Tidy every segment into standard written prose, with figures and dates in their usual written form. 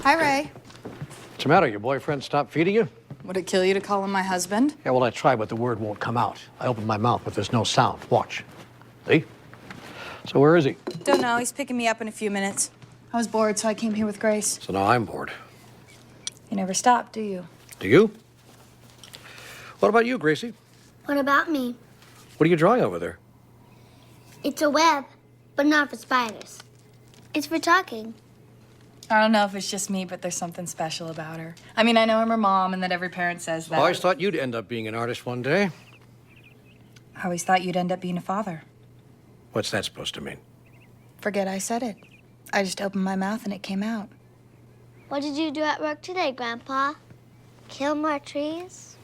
Hi, Ray. What's the matter? Your boyfriend stopped feeding you? Would it kill you to call him my husband? Yeah, well, I tried, but the word won't come out. I opened my mouth, but there's no sound. Watch. See? So where is he? Don't know. He's picking me up in a few minutes. I was bored, so I came here with Grace. So now I'm bored. You never stop, do you? Do you? What about you, Gracie? What about me? What are you drawing over there? It's a web, but not for spiders. It's for talking. I don't know if it's just me, but there's something special about her. I mean, I know I'm her mom and that every parent says that. I always thought you'd end up being an artist one day. I always thought you'd end up being a father. What's that supposed to mean? Forget I said it. I just opened my mouth and it came out. What did you do at work today, Grandpa? Kill more trees?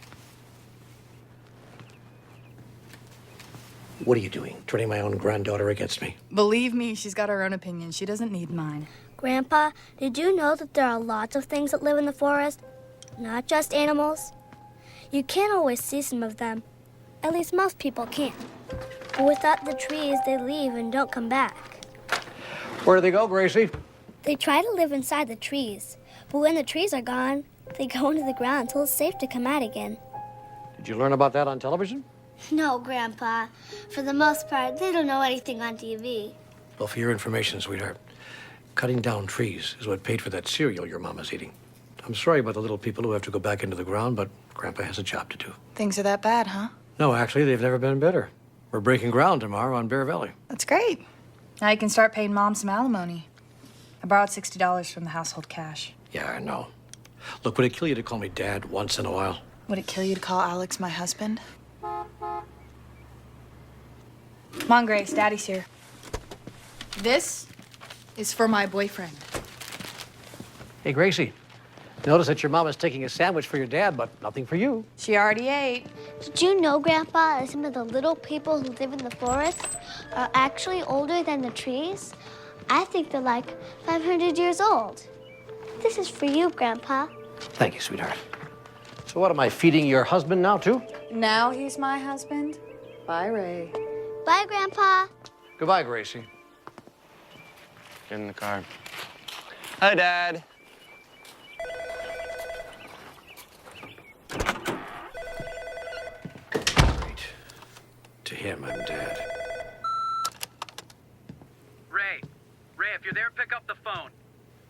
What are you doing? Turning my own granddaughter against me? Believe me, she's got her own opinion. She doesn't need mine. Grandpa, did you know that there are lots of things that live in the forest? Not just animals. You can't always see some of them. At least most people can't. But without the trees, they leave and don't come back. Where do they go, Gracie? They try to live inside the trees. But when the trees are gone, they go into the ground until it's safe to come out again. Did you learn about that on television? No, Grandpa. For the most part, they don't know anything on TV. Well, for your information, sweetheart, cutting down trees is what paid for that cereal your mama's eating. I'm sorry about the little people who have to go back into the ground, but Grandpa has a job to do. Things are that bad, huh? No, actually, they've never been better. We're breaking ground tomorrow on Bear Valley. That's great. Now you can start paying Mom some alimony. I borrowed $60 from the household cash. Yeah, I know. Look, would it kill you to call me Dad once in a while? Would it kill you to call Alex my husband? Come on, Grace. Daddy's here. This is for my boyfriend. Hey, Gracie. Notice that your mama's taking a sandwich for your dad, but nothing for you. She already ate. Did you know, Grandpa, that some of the little people who live in the forest are actually older than the trees? I think they're like 500 years old. This is for you, Grandpa. Thank you, sweetheart. So what, am I feeding your husband now, too? Now he's my husband. Bye, Ray. Bye, Grandpa. Goodbye, Gracie. Get in the car. Hi, Dad. Great. To him, I'm Dad. Ray, if you're there, pick up the phone.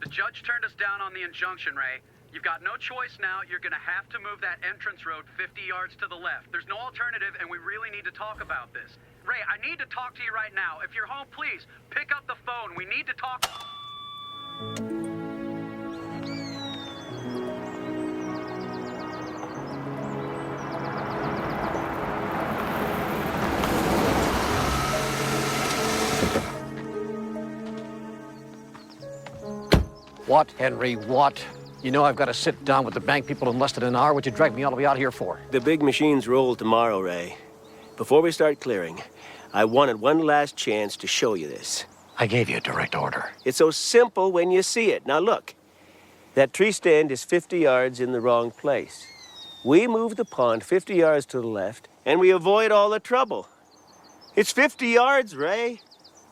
The judge turned us down on the injunction, Ray. You've got no choice now. You're gonna have to move that entrance road 50 yards to the left. There's no alternative, and we really need to talk about this. Ray, I need to talk to you right now. If you're home, please, pick up the phone. We need to talk. What, Henry, what? You know I've got to sit down with the bank people in less than an hour. What you drag me all the way out here for? The big machines roll tomorrow, Ray. Before we start clearing, I wanted one last chance to show you this. I gave you a direct order. It's so simple when you see it. Now look, that tree stand is 50 yards in the wrong place. We move the pond 50 yards to the left, and we avoid all the trouble. It's 50 yards, Ray.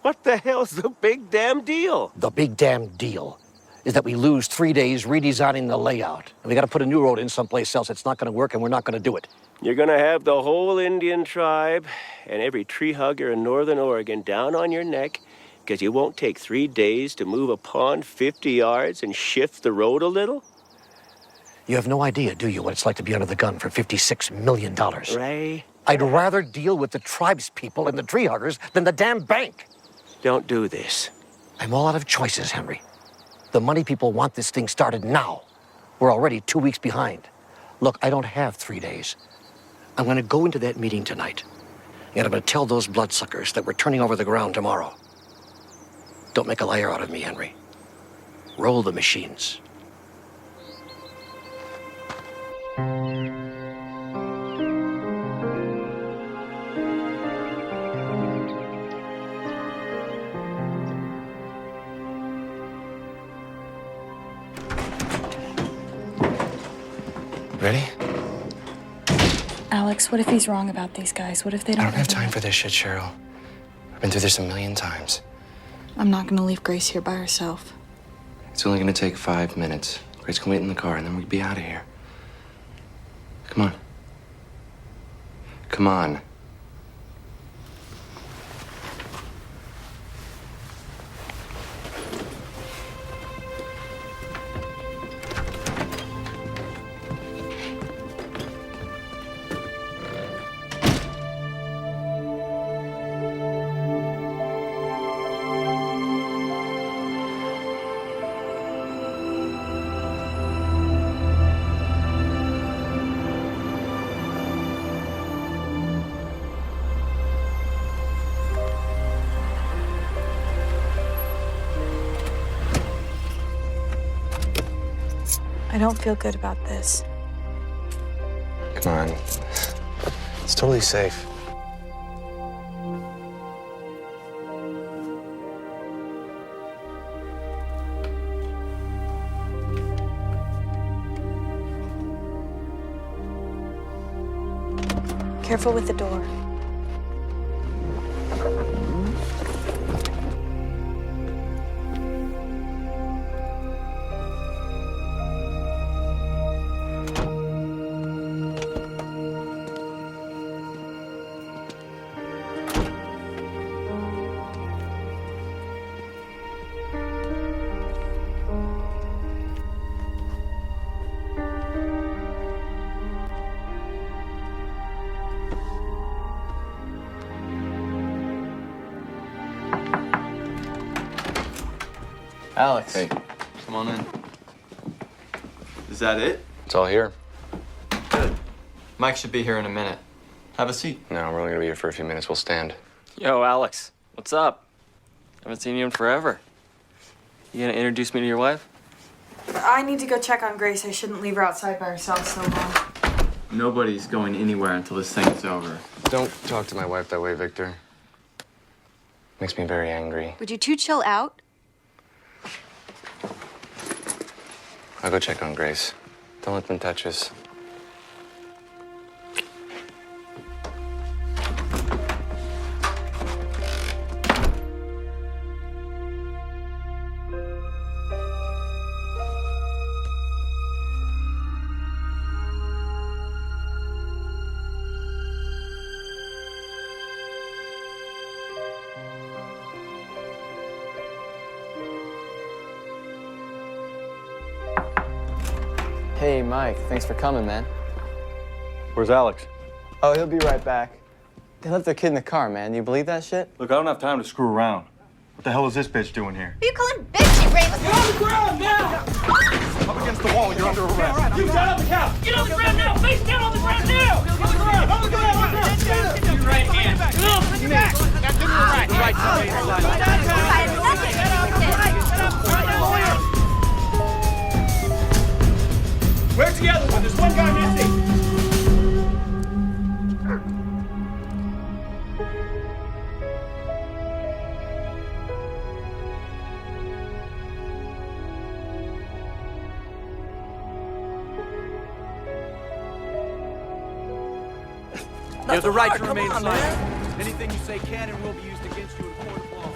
What the hell's the big damn deal? The big damn deal is that we lose 3 days redesigning the layout. And we got to put a new road in someplace else. It's not going to work, and we're not going to do it. You're gonna have the whole Indian tribe and every tree hugger in northern Oregon down on your neck because you won't take 3 days to move a pond 50 yards and shift the road a little? You have no idea, do you, what it's like to be under the gun for $56 million? Ray, I'd rather deal with the tribes people and the tree huggers than the damn bank. don't do this. I'm all out of choices, Henry. The money people want this thing started now. We're already 2 weeks behind. Look, I don't have 3 days. I'm going to go into that meeting tonight, and I'm going to tell those bloodsuckers that we're turning over the ground tomorrow. Don't make a liar out of me, Henry. Roll the machines. Ready? Alex, what if he's wrong about these guys? What if they I don't don't have really time for this shit, Cheryl. I've been through this a million times. I'm not gonna leave Grace here by herself. It's only gonna take 5 minutes. Grace can wait in the car, and then we'll be out of here. Come on. Come on. I don't feel good about this. Come on. It's totally safe. Careful with the door. Alex. Hey. Come on in. Is that it? It's all here. Good. Mike should be here in a minute. Have a seat. No, we're only gonna be here for a few minutes. We'll stand. Yo, Alex, what's up? Haven't seen you in forever. You gonna introduce me to your wife? I need to go check on Grace. I shouldn't leave her outside by herself so long. Nobody's going anywhere until this thing is over. Don't talk to my wife that way, Victor. Makes me very angry. Would you two chill out? I'll go check on Grace. Don't let them touch us. Hey, Mike, thanks for coming, man. Where's Alex? Oh, he'll be right back. They left their kid in the car, man. You believe that shit? Look, I don't have time to screw around. What the hell is this bitch doing here? Who you calling bitchy, Ray? Let's Get on the ground now! Up against the wall, you're under arrest. You get on the couch! get on the ground now! Face down on the ground now! On the ground! On the ground! On the ground! Right hand. Get your back. Now give me your right. Where's the other one? There's one guy missing! You have the right to remain silent. Anything you say can and will be used against you in a court of law.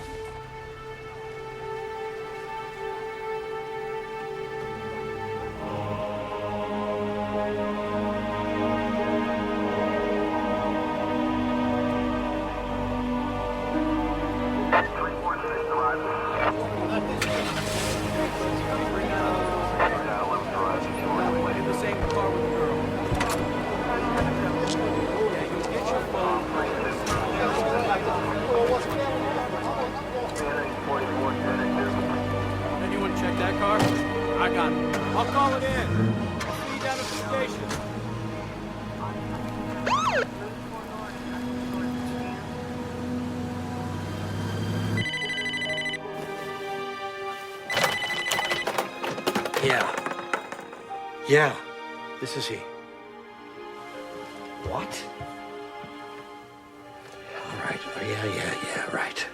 I got it. I'll call it in. I'll see you down at the station. Yeah, this is he. What? All right. Oh, yeah, right.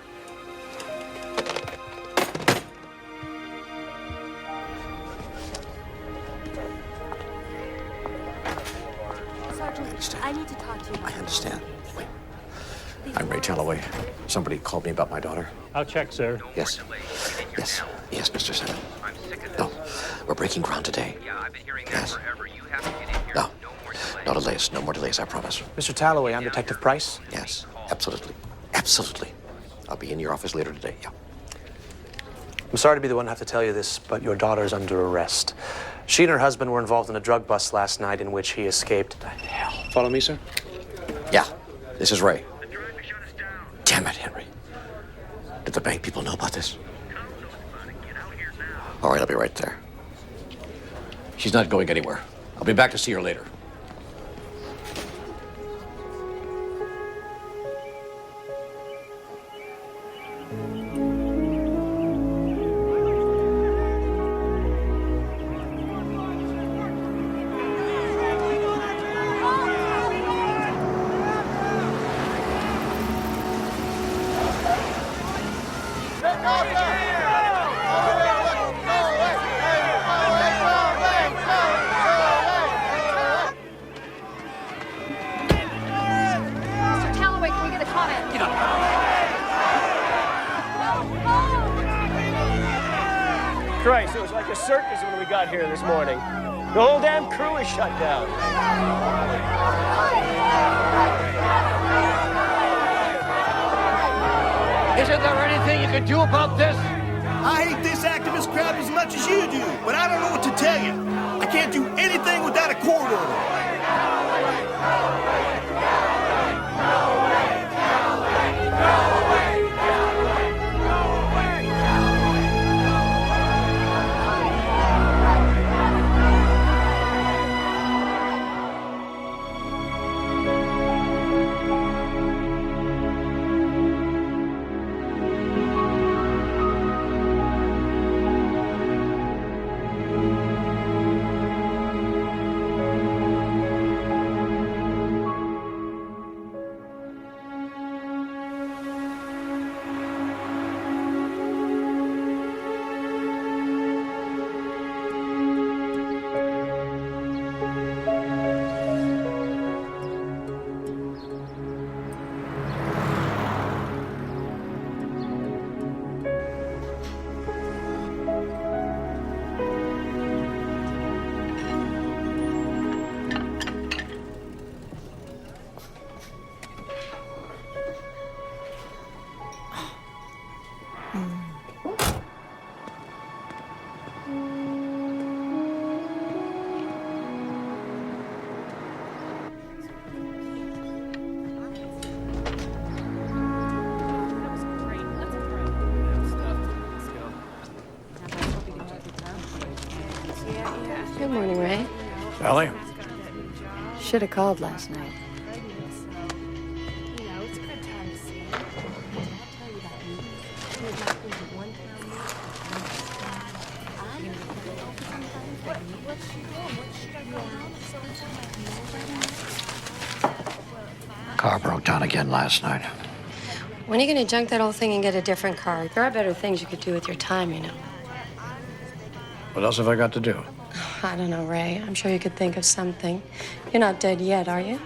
Sergeant, I need to talk to you. I understand. Wait. I'm Ray Talloway. Somebody called me about my daughter. I'll check, sir. Yes, Mr. Senate. No, we're breaking ground today. Yes. No delays. No more delays, I promise. Mr. Talloway, I'm Detective Price. Yes, absolutely. Absolutely. I'll be in your office later today, yeah. I'm sorry to be the one to have to tell you this, but your daughter's under arrest. She and her husband were involved in a drug bust last night in which he escaped. The hell. Follow me, sir? Yeah, this is Ray. Damn it, Henry. Did the bank people know about this? All right, I'll be right there. She's not going anywhere. I'll be back to see her later. Mr. Talloway, can we get a comment? Get up. Christ, it was like a circus when we got here this morning. The whole damn crew is shut down. Isn't there anything you can do about this? I hate this activist crowd as much as you do, but I don't know what to tell you. I can't do anything without a court order. Good morning, Ray. Ellie? Should have called last night. Car broke down again last night. When are you going to junk that whole thing and get a different car? There are better things you could do with your time, you know. What else have I got to do? I don't know, Ray. I'm sure you could think of something. You're not dead yet, are you?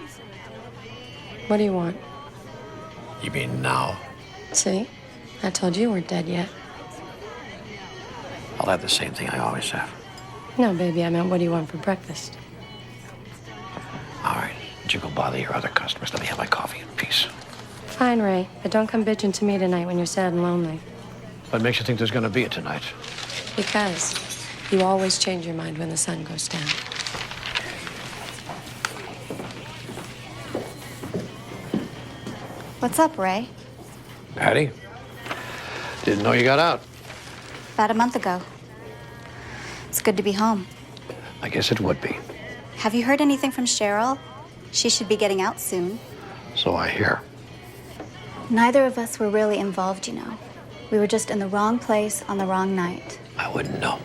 What do you want? You mean now? See? I told you weren't dead yet. I'll have the same thing I always have. No, baby, I meant what do you want for breakfast? All right, you go bother your other customers. Let me have my coffee in peace. Fine, Ray, but don't come bitching to me tonight when you're sad and lonely. What makes you think there's going to be it tonight? Because you always change your mind when the sun goes down. What's up, Ray? Patty? Didn't know you got out. About a month ago. It's good to be home. I guess it would be. Have you heard anything from Cheryl? She should be getting out soon. So I hear. Neither of us were really involved, you know. We were just in the wrong place on the wrong night. I wouldn't know.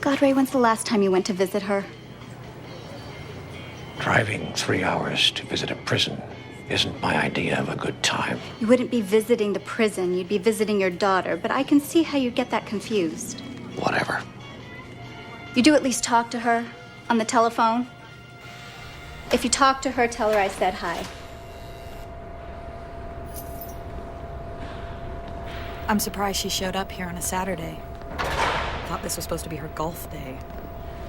God, Ray, when's the last time you went to visit her? Driving 3 hours to visit a prison isn't my idea of a good time. You wouldn't be visiting the prison, you'd be visiting your daughter, but I can see how you'd get that confused. Whatever. You do at least talk to her on the telephone? If you talk to her, tell her I said hi. I'm surprised she showed up here on a Saturday. Thought this was supposed to be her golf day.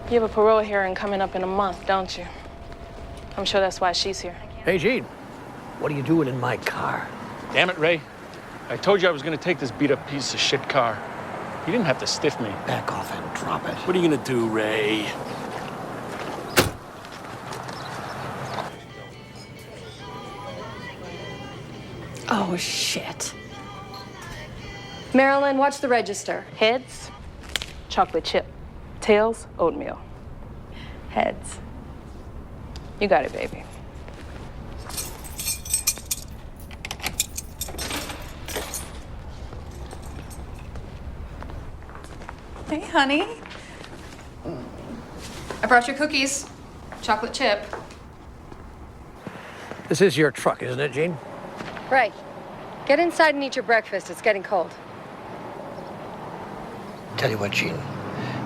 You have a parole hearing coming up in a month, don't you? I'm sure that's why she's here. Hey, Gene. What are you doing in my car? Damn it, Ray. I told you I was gonna take this beat-up piece of shit car. You didn't have to stiff me. Back off and drop it. What are you gonna do, Ray? Oh, shit. Marilyn, watch the register. Heads, chocolate chip. Tails, oatmeal. Heads. You got it, baby. Hey, honey. I brought your cookies. Chocolate chip. This is your truck, isn't it, Gene? Ray, get inside and eat your breakfast. It's getting cold. Tell you what, Gene.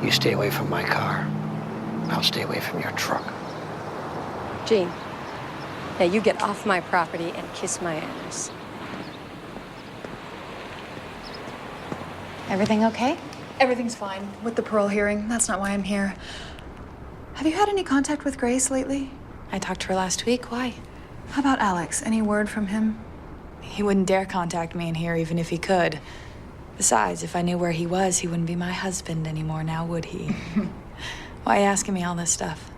You stay away from my car. I'll stay away from your truck. Gene, now you get off my property and kiss my ass. Everything okay? Everything's fine with the parole hearing. That's not why I'm here. Have you had any contact with Grace lately? I talked to her last week. Why? How about Alex? Any word from him? He wouldn't dare contact me in here even if he could. Besides, if I knew where he was, he wouldn't be my husband anymore now, would he? Why are you asking me all this stuff?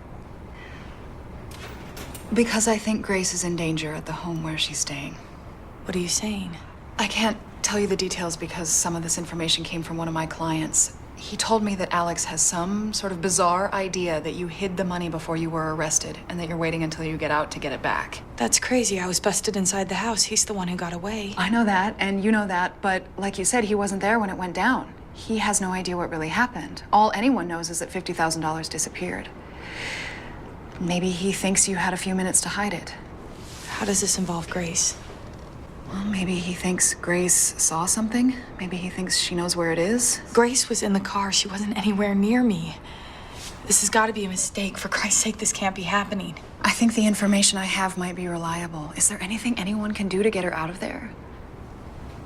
Because I think Grace is in danger at the home where she's staying. What are you saying? I can't tell you the details because some of this information came from one of my clients. He told me that Alex has some sort of bizarre idea that you hid the money before you were arrested and that you're waiting until you get out to get it back. That's crazy. I was busted inside the house. He's the one who got away. I know that, and you know that, but like you said, he wasn't there when it went down. He has no idea what really happened. All anyone knows is that $50,000 disappeared. Maybe he thinks you had a few minutes to hide it. How does this involve Grace? Well, maybe he thinks Grace saw something. Maybe he thinks she knows where it is. Grace was in the car. She wasn't anywhere near me. This has got to be a mistake. For Christ's sake, this can't be happening. I think the information I have might be reliable. Is there anything anyone can do to get her out of there?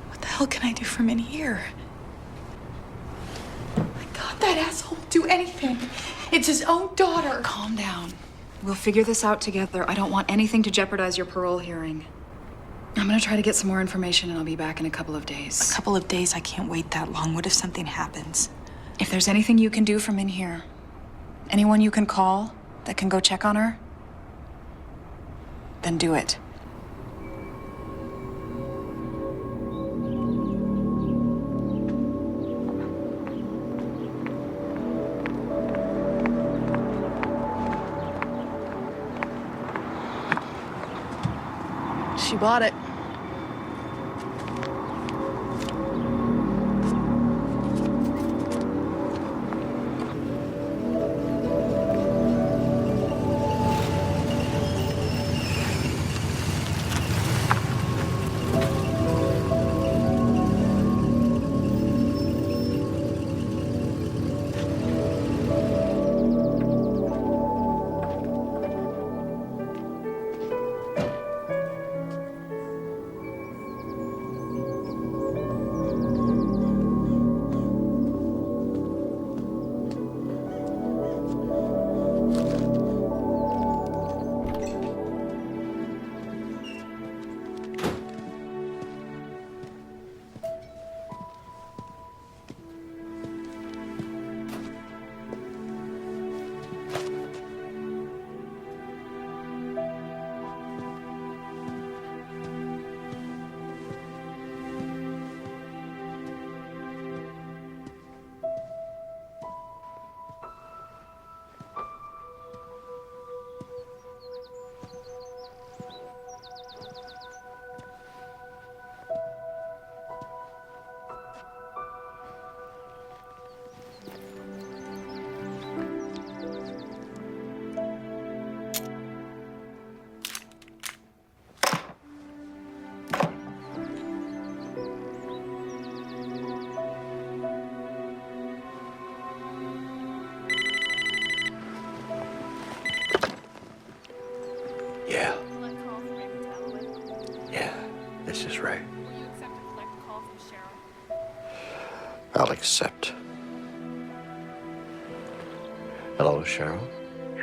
What the hell can I do from in here? My God, that asshole will do anything. It's his own daughter. Calm down. We'll figure this out together. I don't want anything to jeopardize your parole hearing. I'm gonna try to get some more information and I'll be back in a couple of days. A couple of days? I can't wait that long. What if something happens? If there's anything you can do from in here, anyone you can call that can go check on her, then do it. She bought it. accept. Hello, Cheryl.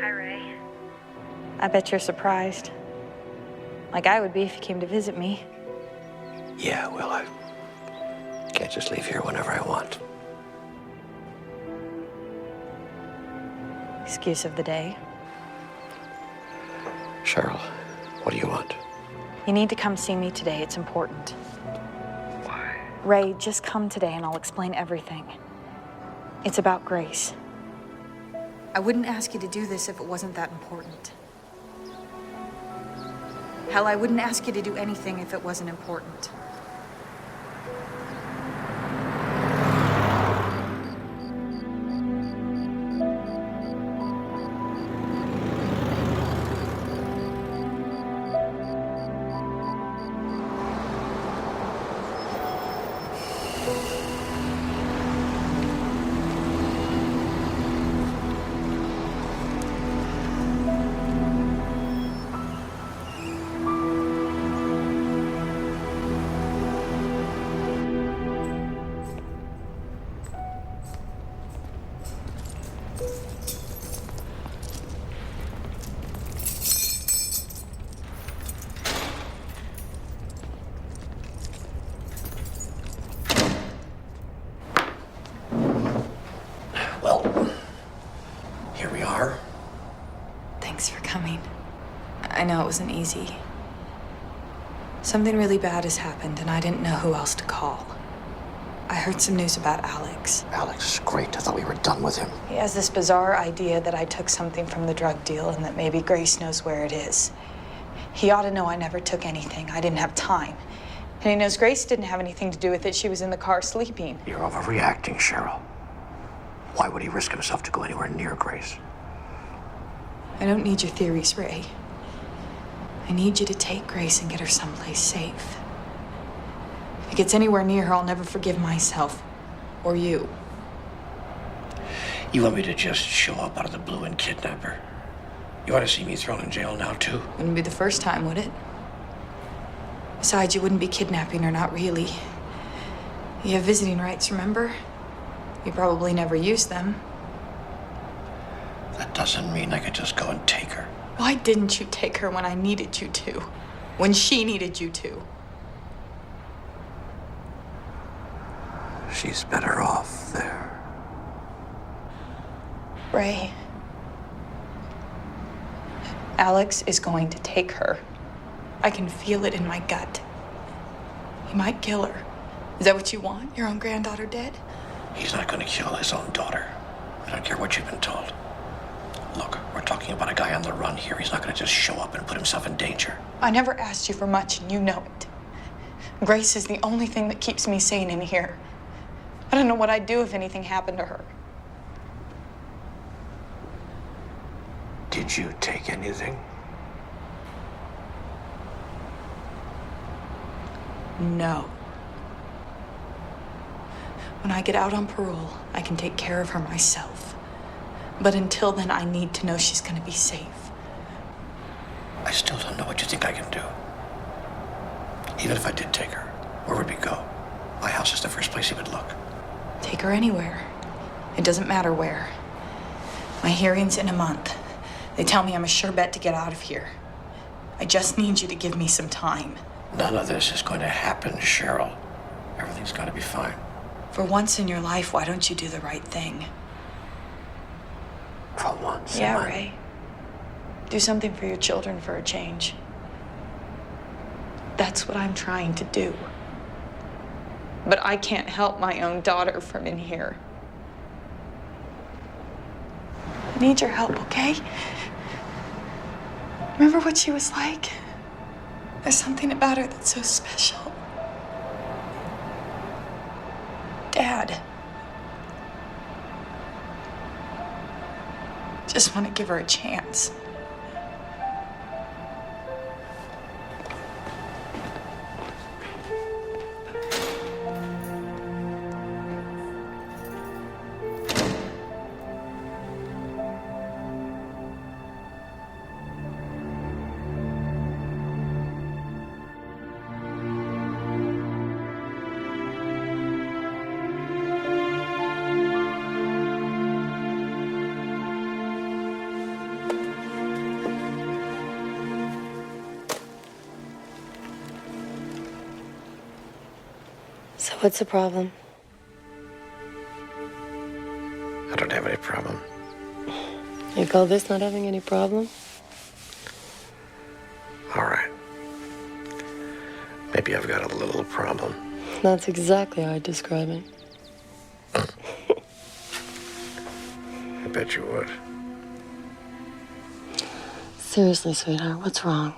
Hi, Ray. I bet you're surprised. Like I would be if you came to visit me. Yeah, well, I can't just leave here whenever I want. Excuse of the day. Cheryl, what do you want? You need to come see me today. It's important. Why? Ray, just come today and I'll explain everything. It's about Grace. I wouldn't ask you to do this if it wasn't that important. Hell, I wouldn't ask you to do anything if it wasn't important. Here we are. Thanks for coming. I know it wasn't easy. Something really bad has happened, and I didn't know who else to call. I heard some news about Alex. Alex is great. I thought we were done with him. He has this bizarre idea that I took something from the drug deal and that maybe Grace knows where it is. He ought to know I never took anything. I didn't have time. And he knows Grace didn't have anything to do with it. She was in the car sleeping. You're overreacting, Cheryl. Why would he risk himself to go anywhere near Grace? I don't need your theories, Ray. I need you to take Grace and get her someplace safe. If he gets anywhere near her, I'll never forgive myself. Or you. You want me to just show up out of the blue and kidnap her? You want to see me thrown in jail now, too? Wouldn't be the first time, would it? Besides, you wouldn't be kidnapping her, not really. You have visiting rights, remember? You probably never used them. That doesn't mean I could just go and take her. Why didn't you take her when I needed you to? When she needed you to? She's better off there. Ray. Alex is going to take her. I can feel it in my gut. He might kill her. Is that what you want? Your own granddaughter dead? He's not going to kill his own daughter. I don't care what you've been told. Look, we're talking about a guy on the run here. He's not going to just show up and put himself in danger. I never asked you for much, and you know it. Grace is the only thing that keeps me sane in here. I don't know what I'd do if anything happened to her. Did you take anything? No. When I get out on parole, I can take care of her myself. But until then, I need to know she's going to be safe. I still don't know what you think I can do. Even if I did take her, where would we go? My house is the first place he would look. Take her anywhere. It doesn't matter where. My hearing's in a month. They tell me I'm a sure bet to get out of here. I just need you to give me some time. None of this is going to happen, Cheryl. Everything's going to be fine. For once in your life, why don't you do the right thing? For once? Yeah, Ray. Do something for your children for a change. That's what I'm trying to do. But I can't help my own daughter from in here. I need your help, okay? Remember what she was like? There's something about her that's so special. Dad. Just want to give her a chance. So what's the problem? I don't have any problem. You call this not having any problem? All right. Maybe I've got a little problem. That's exactly how I describe it. I bet you would. Seriously, sweetheart, what's wrong?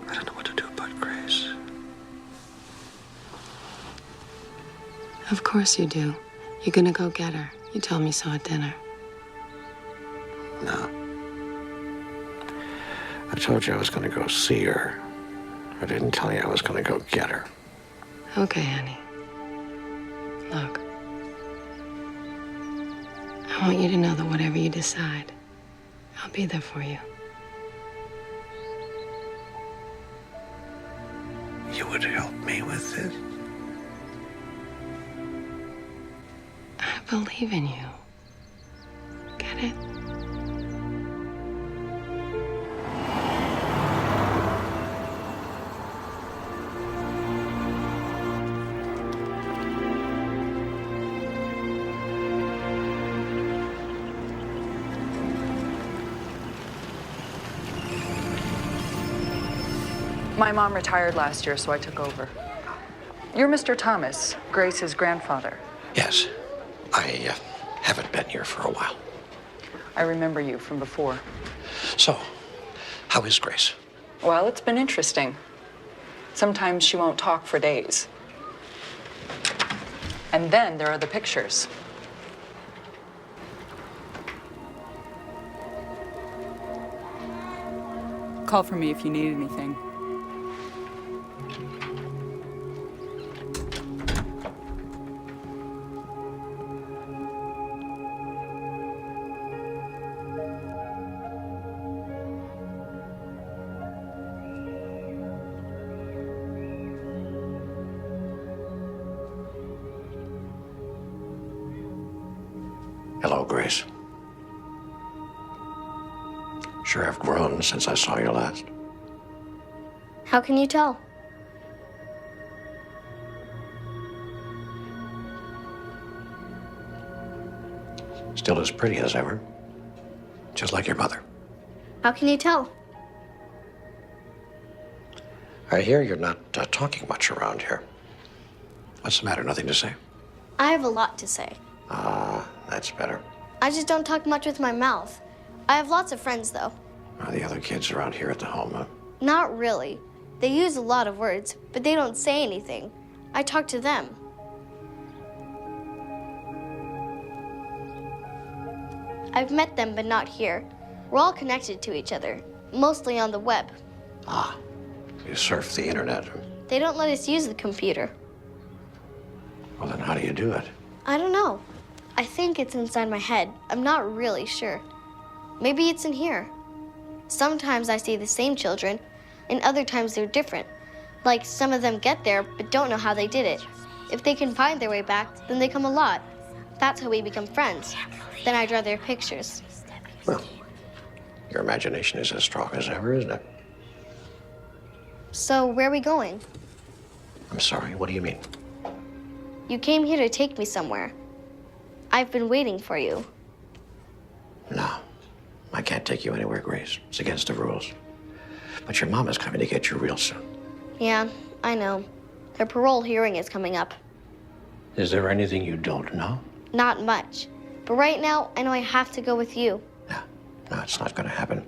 I don't know what to do about Grace. Of course you do. You're gonna go get her. You told me so at dinner. No. I told you I was going to go see her. I didn't tell you I was going to go get her. Okay, honey. Look. I want you to know that whatever you decide, I'll be there for you. You would help me with this? I believe in you. Get it? My mom retired last year, so I took over. You're Mr. Thomas, Grace's grandfather. Yes. I haven't been here for a while. I remember you from before. So, how is Grace? Well, it's been interesting. Sometimes she won't talk for days. And then there are the pictures. Call for me if you need anything. Hello, Grace. Sure have grown since I saw you last. How can you tell? Still as pretty as ever. Just like your mother. How can you tell? I hear you're not talking much around here. What's the matter? Nothing to say? I have a lot to say. Ah, that's better. I just don't talk much with my mouth. I have lots of friends, though. Are the other kids around here at the home, huh? Not really. They use a lot of words, but they don't say anything. I talk to them. I've met them, but not here. We're all connected to each other, mostly on the web. Ah, you surf the internet. They don't let us use the computer. Well, then how do you do it? I don't know. I think it's inside my head. I'm not really sure. Maybe it's in here. Sometimes I see the same children, and other times they're different. Like some of them get there, but don't know how they did it. If they can find their way back, then they come a lot. That's how we become friends. Then I draw their pictures. Well, your imagination is as strong as ever, isn't it? So where are we going? I'm sorry, what do you mean? You came here to take me somewhere. I've been waiting for you. No, I can't take you anywhere, Grace. It's against the rules. But your mom is coming to get you real soon. Yeah, I know. Her parole hearing is coming up. Is there anything you don't know? Not much. But right now, I know I have to go with you. No, it's not going to happen.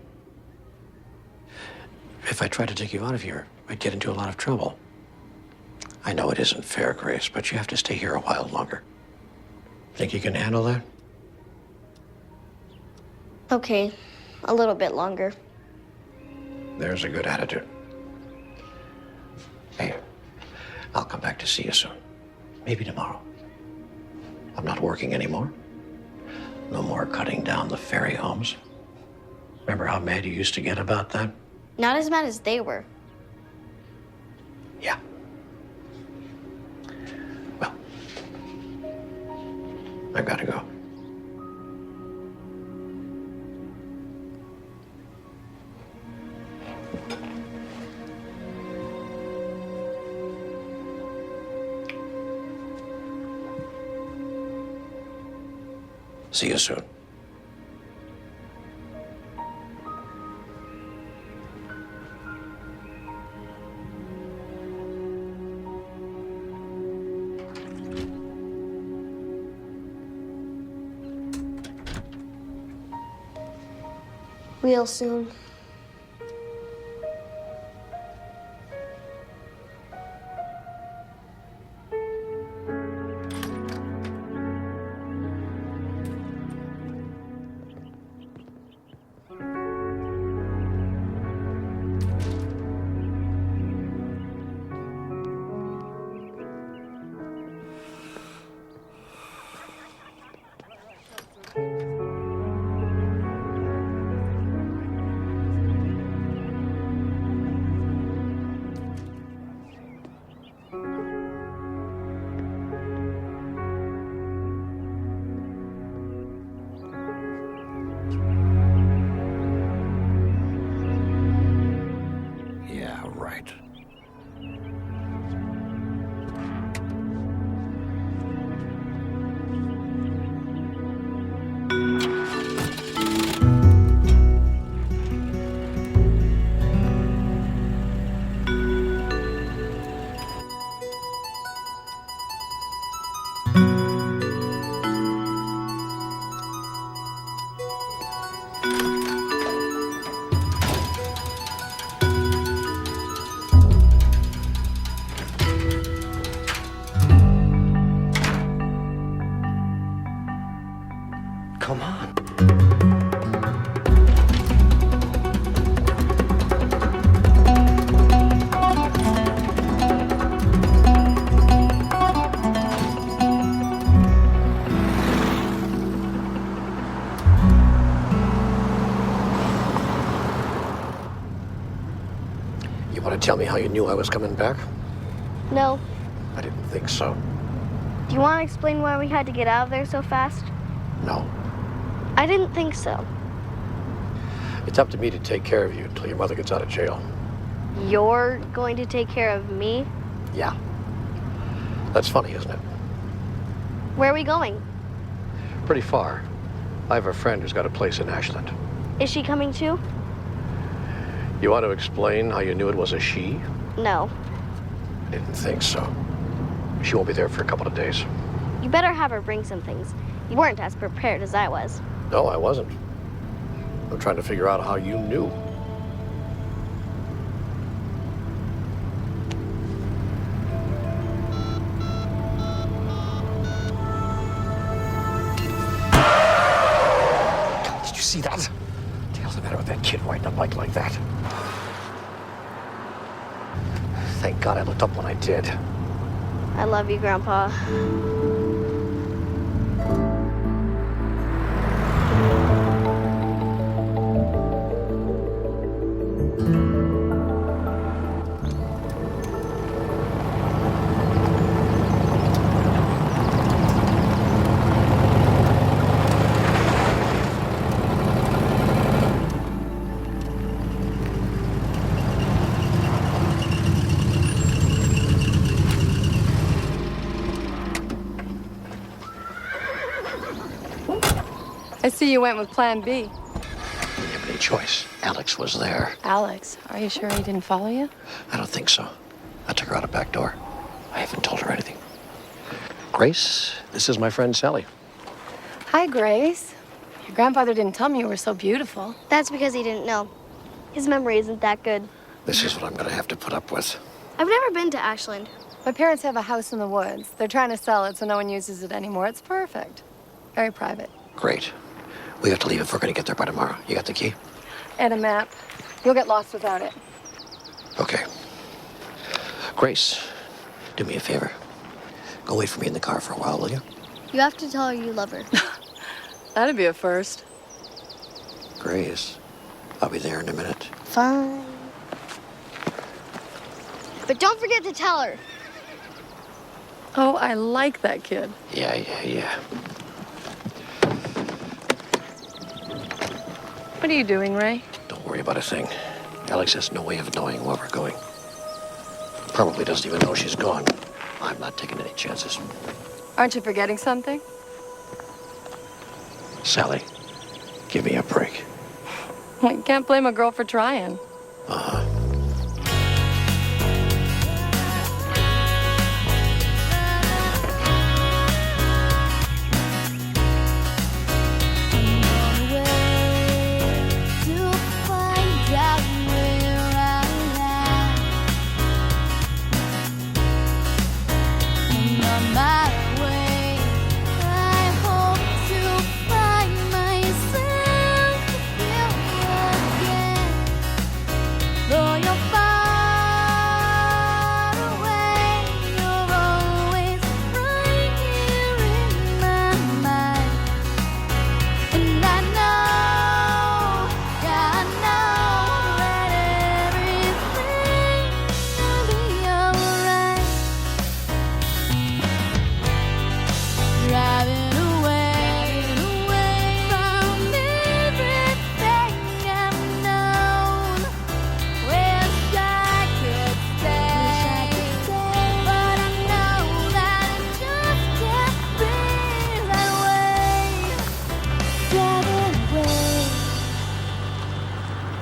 If I tried to take you out of here, I'd get into a lot of trouble. I know it isn't fair, Grace, but you have to stay here a while longer. Think you can handle that? Okay, a little bit longer. There's a good attitude. Hey, I'll come back to see you soon. Maybe tomorrow. I'm not working anymore. No more cutting down the fairy homes. Remember how mad you used to get about that? Not as mad as they were. Yeah. Well, I've got to go. See you soon. Real soon. Yeah, right. Come on. You want to tell me how you knew I was coming back? No. I didn't think so. Do you want to explain why we had to get out of there so fast? No. I didn't think so. It's up to me to take care of you until your mother gets out of jail. You're going to take care of me? Yeah. That's funny, isn't it? Where are we going? Pretty far. I have a friend who's got a place in Ashland. Is she coming too? You want to explain how you knew it was a she? No. I didn't think so. She won't be there for a couple of days. You better have her bring some things. You weren't as prepared as I was. No, I wasn't. I'm trying to figure out how you knew. God, did you see that? What the hell's the matter with that kid riding a bike like that? Thank God I looked up when I did. I love you, Grandpa. I see you went with Plan B. Didn't have any choice. Alex was there. Alex, are you sure he didn't follow you? I don't think so. I took her out a back door. I haven't told her anything. Grace, this is my friend Sally. Hi, Grace. Your grandfather didn't tell me you were so beautiful. That's because he didn't know. His memory isn't that good. This is what I'm gonna have to put up with. I've never been to Ashland. My parents have a house in the woods. They're trying to sell it so no one uses it anymore. It's perfect. Very private. Great. We have to leave if we're gonna get there by tomorrow. You got the key? And a map. You'll get lost without it. Okay. Grace, do me a favor. Go wait for me in the car for a while, will you? You have to tell her you love her. That'd be a first. Grace, I'll be there in a minute. Fine. But don't forget to tell her. Oh, I like that kid. Yeah. What are you doing, Ray? Don't worry about a thing. Alex has no way of knowing where we're going. Probably doesn't even know she's gone. I'm not taking any chances. Aren't you forgetting something? Sally, give me a break. I can't blame a girl for trying. Uh-huh.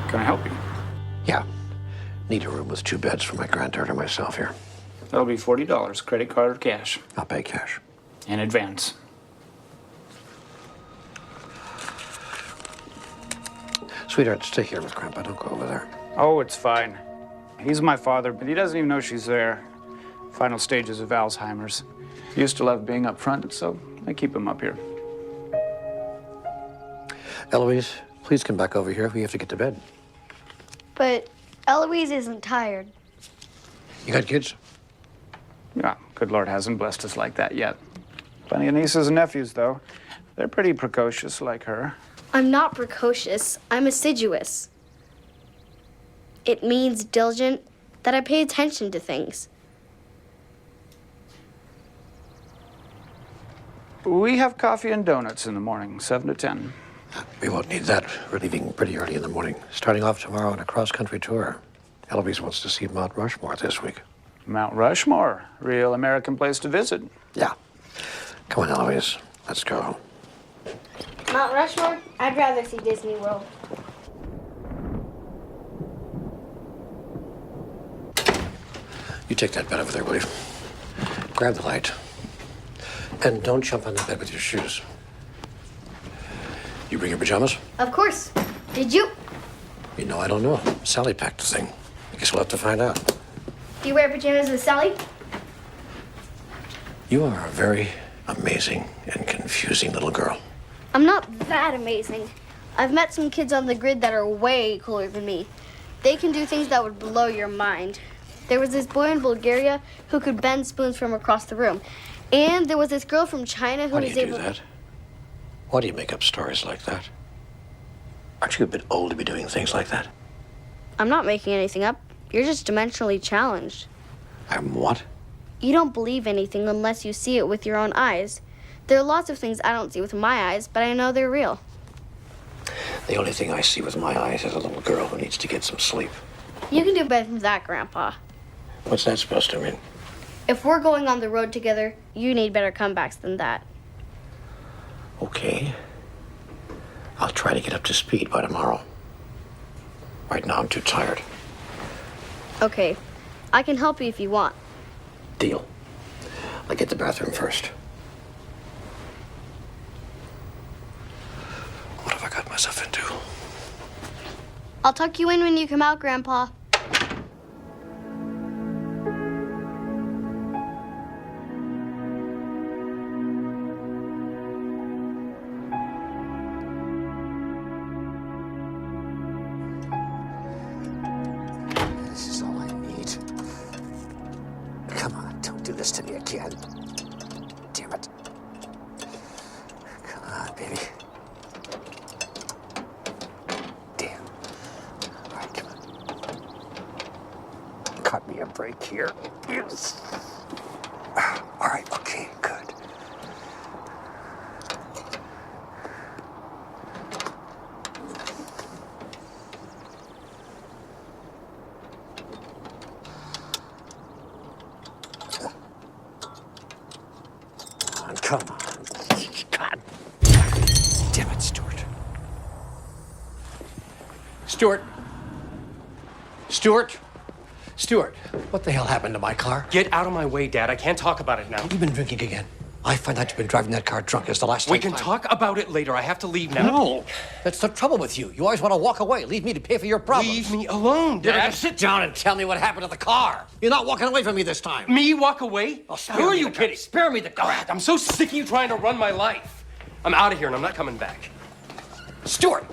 Can I help you? Yeah. Need a room with 2 beds for my granddaughter and myself here. That'll be $40, credit card or cash. I'll pay cash. In advance. Sweetheart, stay here with Grandpa. Don't go over there. Oh, it's fine. He's my father, but he doesn't even know she's there. Final stages of Alzheimer's. He used to love being up front, so I keep him up here. Eloise, please come back over here. We have to get to bed. But Eloise isn't tired. You got kids? Yeah, good Lord hasn't blessed us like that yet. Plenty of nieces and nephews, though. They're pretty precocious like her. I'm not precocious. I'm assiduous. It means diligent, that I pay attention to things. We have coffee and donuts in the morning, 7 to 10. We won't need that. We're leaving pretty early in the morning. Starting off tomorrow on a cross-country tour. Eloise wants to see Mount Rushmore this week. Mount Rushmore, real American place to visit. Yeah. Come on, Eloise. Let's go. Mount Rushmore? I'd rather see Disney World. You take that bed over there, will you? Grab the light. And don't jump on the bed with your shoes. You bring your pajamas? Of course. Did you? You know, I don't know. Sally packed the thing. I guess we'll have to find out. Do you wear pajamas with Sally? You are a very amazing and confusing little girl. I'm not that amazing. I've met some kids on the grid that are way cooler than me. They can do things that would blow your mind. There was this boy in Bulgaria who could bend spoons from across the room. And there was this girl from China who Why do was you able do that? Why do you make up stories like that? Aren't you a bit old to be doing things like that? I'm not making anything up. You're just dimensionally challenged. I'm what? You don't believe anything unless you see it with your own eyes. There are lots of things I don't see with my eyes, but I know they're real. The only thing I see with my eyes is a little girl who needs to get some sleep. You can do better than that, Grandpa. What's that supposed to mean? If we're going on the road together, you need better comebacks than that. Okay. I'll try to get up to speed by tomorrow. Right now, I'm too tired. Okay. I can help you if you want. Deal. I'll get the bathroom first. What have I got myself into? I'll tuck you in when you come out, Grandpa. This is all I need. Come on, don't do this to me again. Damn it. Come on, baby. Damn. All right, come on. Cut me a break here. Yes. All right, okay, good. Come on. God damn it. Stuart! Stuart! Stuart, what the hell happened to my car? Get out of my way, Dad. I can't talk about it now. You've been drinking again. I find out you've been driving that car drunk as the last time. We can talk about it later. I have to leave now. No! That's the trouble with you. You always want to walk away. Leave me to pay for your problems. Leave me alone, You're Dad. gonna sit down and tell me what happened to the car. You're not walking away from me this time. Me walk away? Who are you kidding? Spare me the car. God, I'm so sick of you trying to run my life. I'm out of here and I'm not coming back. Stuart!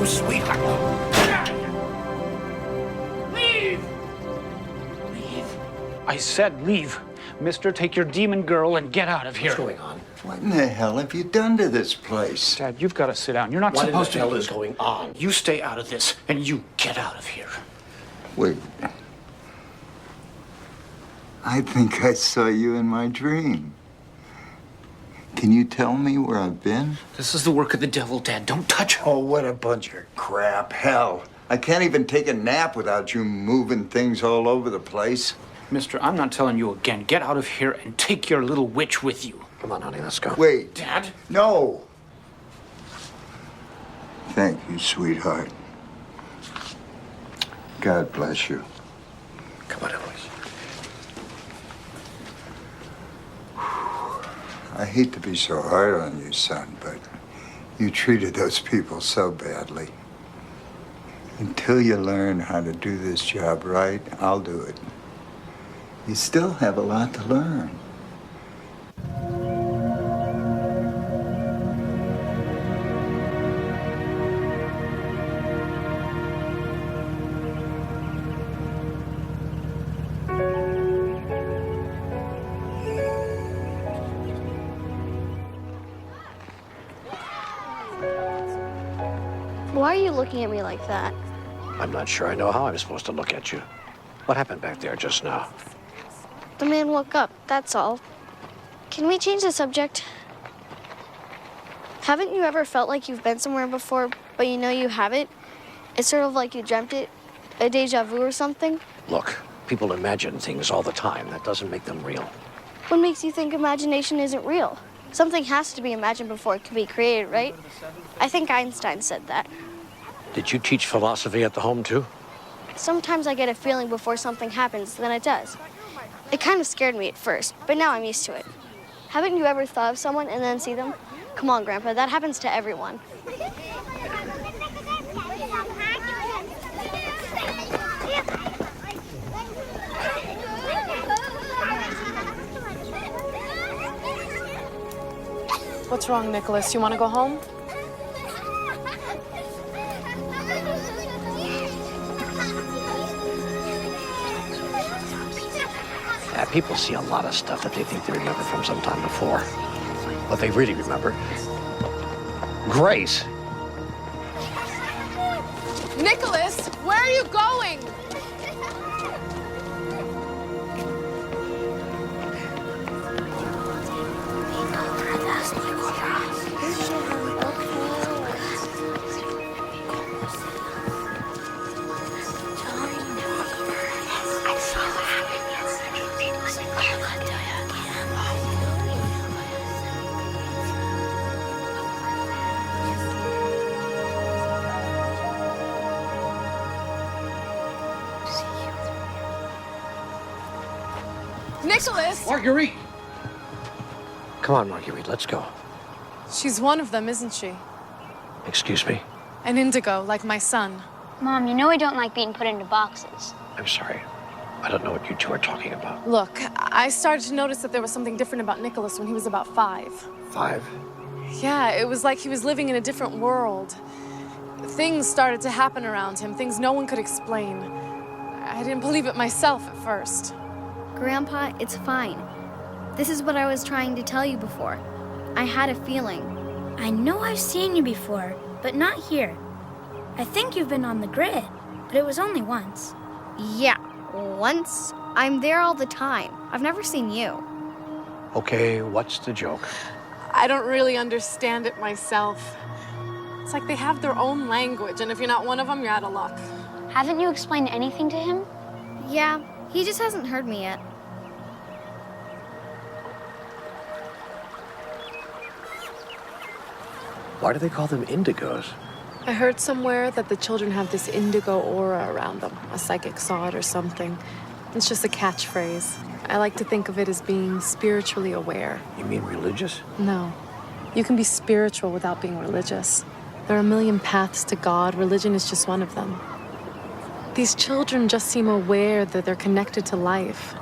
Sweetheart. Leave! I said leave. Mister, take your demon girl and get out of here. What's going on? What in the hell have you done to this place? Dad, you've got to sit down. You're not What supposed in the hell to. is going on? You stay out of this, and you get out of here. Wait. I think I saw you in my dream. Can you tell me where I've been? This is the work of the devil, Dad. Don't touch her. Oh, what a bunch of crap. Hell, I can't even take a nap without you moving things all over the place. Mister, I'm not telling you again. Get out of here and take your little witch with you. Come on, honey, let's go. Wait. Dad? No. Thank you, sweetheart. God bless you. Come on, Ellis. I hate to be so hard on you, son, but you treated those people so badly. Until you learn how to do this job right, I'll do it. You still have a lot to learn. Why are you looking at me like that? I'm not sure I know how I'm supposed to look at you. What happened back there just now? The man woke up, that's all. Can we change the subject? Haven't you ever felt like you've been somewhere before, but you know you haven't? It's sort of like you dreamt it, a deja vu or something. Look, people imagine things all the time. That doesn't make them real. What makes you think imagination isn't real? Something has to be imagined before it can be created, right? I think Einstein said that. Did you teach philosophy at the home, too? Sometimes I get a feeling before something happens, then it does. It kind of scared me at first, but now I'm used to it. Haven't you ever thought of someone and then see them? Come on, Grandpa, that happens to everyone. What's wrong, Nicholas? You want to go home? Yeah, people see a lot of stuff that they think they remember from some time before. What they really remember. Grace. Nicholas, where are you going? Nicholas! Marguerite! Come on, Marguerite, let's go. She's one of them, isn't she? Excuse me? An Indigo, like my son. Mom, you know I don't like being put into boxes. I'm sorry. I don't know what you two are talking about. Look, I started to notice that there was something different about Nicholas when he was about 5. 5? Yeah, it was like he was living in a different world. Things started to happen around him, things no one could explain. I didn't believe it myself at first. Grandpa, it's fine. This is what I was trying to tell you before. I had a feeling. I know I've seen you before, but not here. I think you've been on the grid, but it was only once. Yeah, once. I'm there all the time. I've never seen you. Okay, what's the joke? I don't really understand it myself. It's like they have their own language, and if you're not one of them, you're out of luck. Haven't you explained anything to him? Yeah, he just hasn't heard me yet. Why do they call them indigos? I heard somewhere that the children have this indigo aura around them, a psychic sod or something. It's just a catchphrase. I like to think of it as being spiritually aware. You mean religious? No. You can be spiritual without being religious. There are a million paths to God. Religion is just one of them. These children just seem aware that they're connected to life.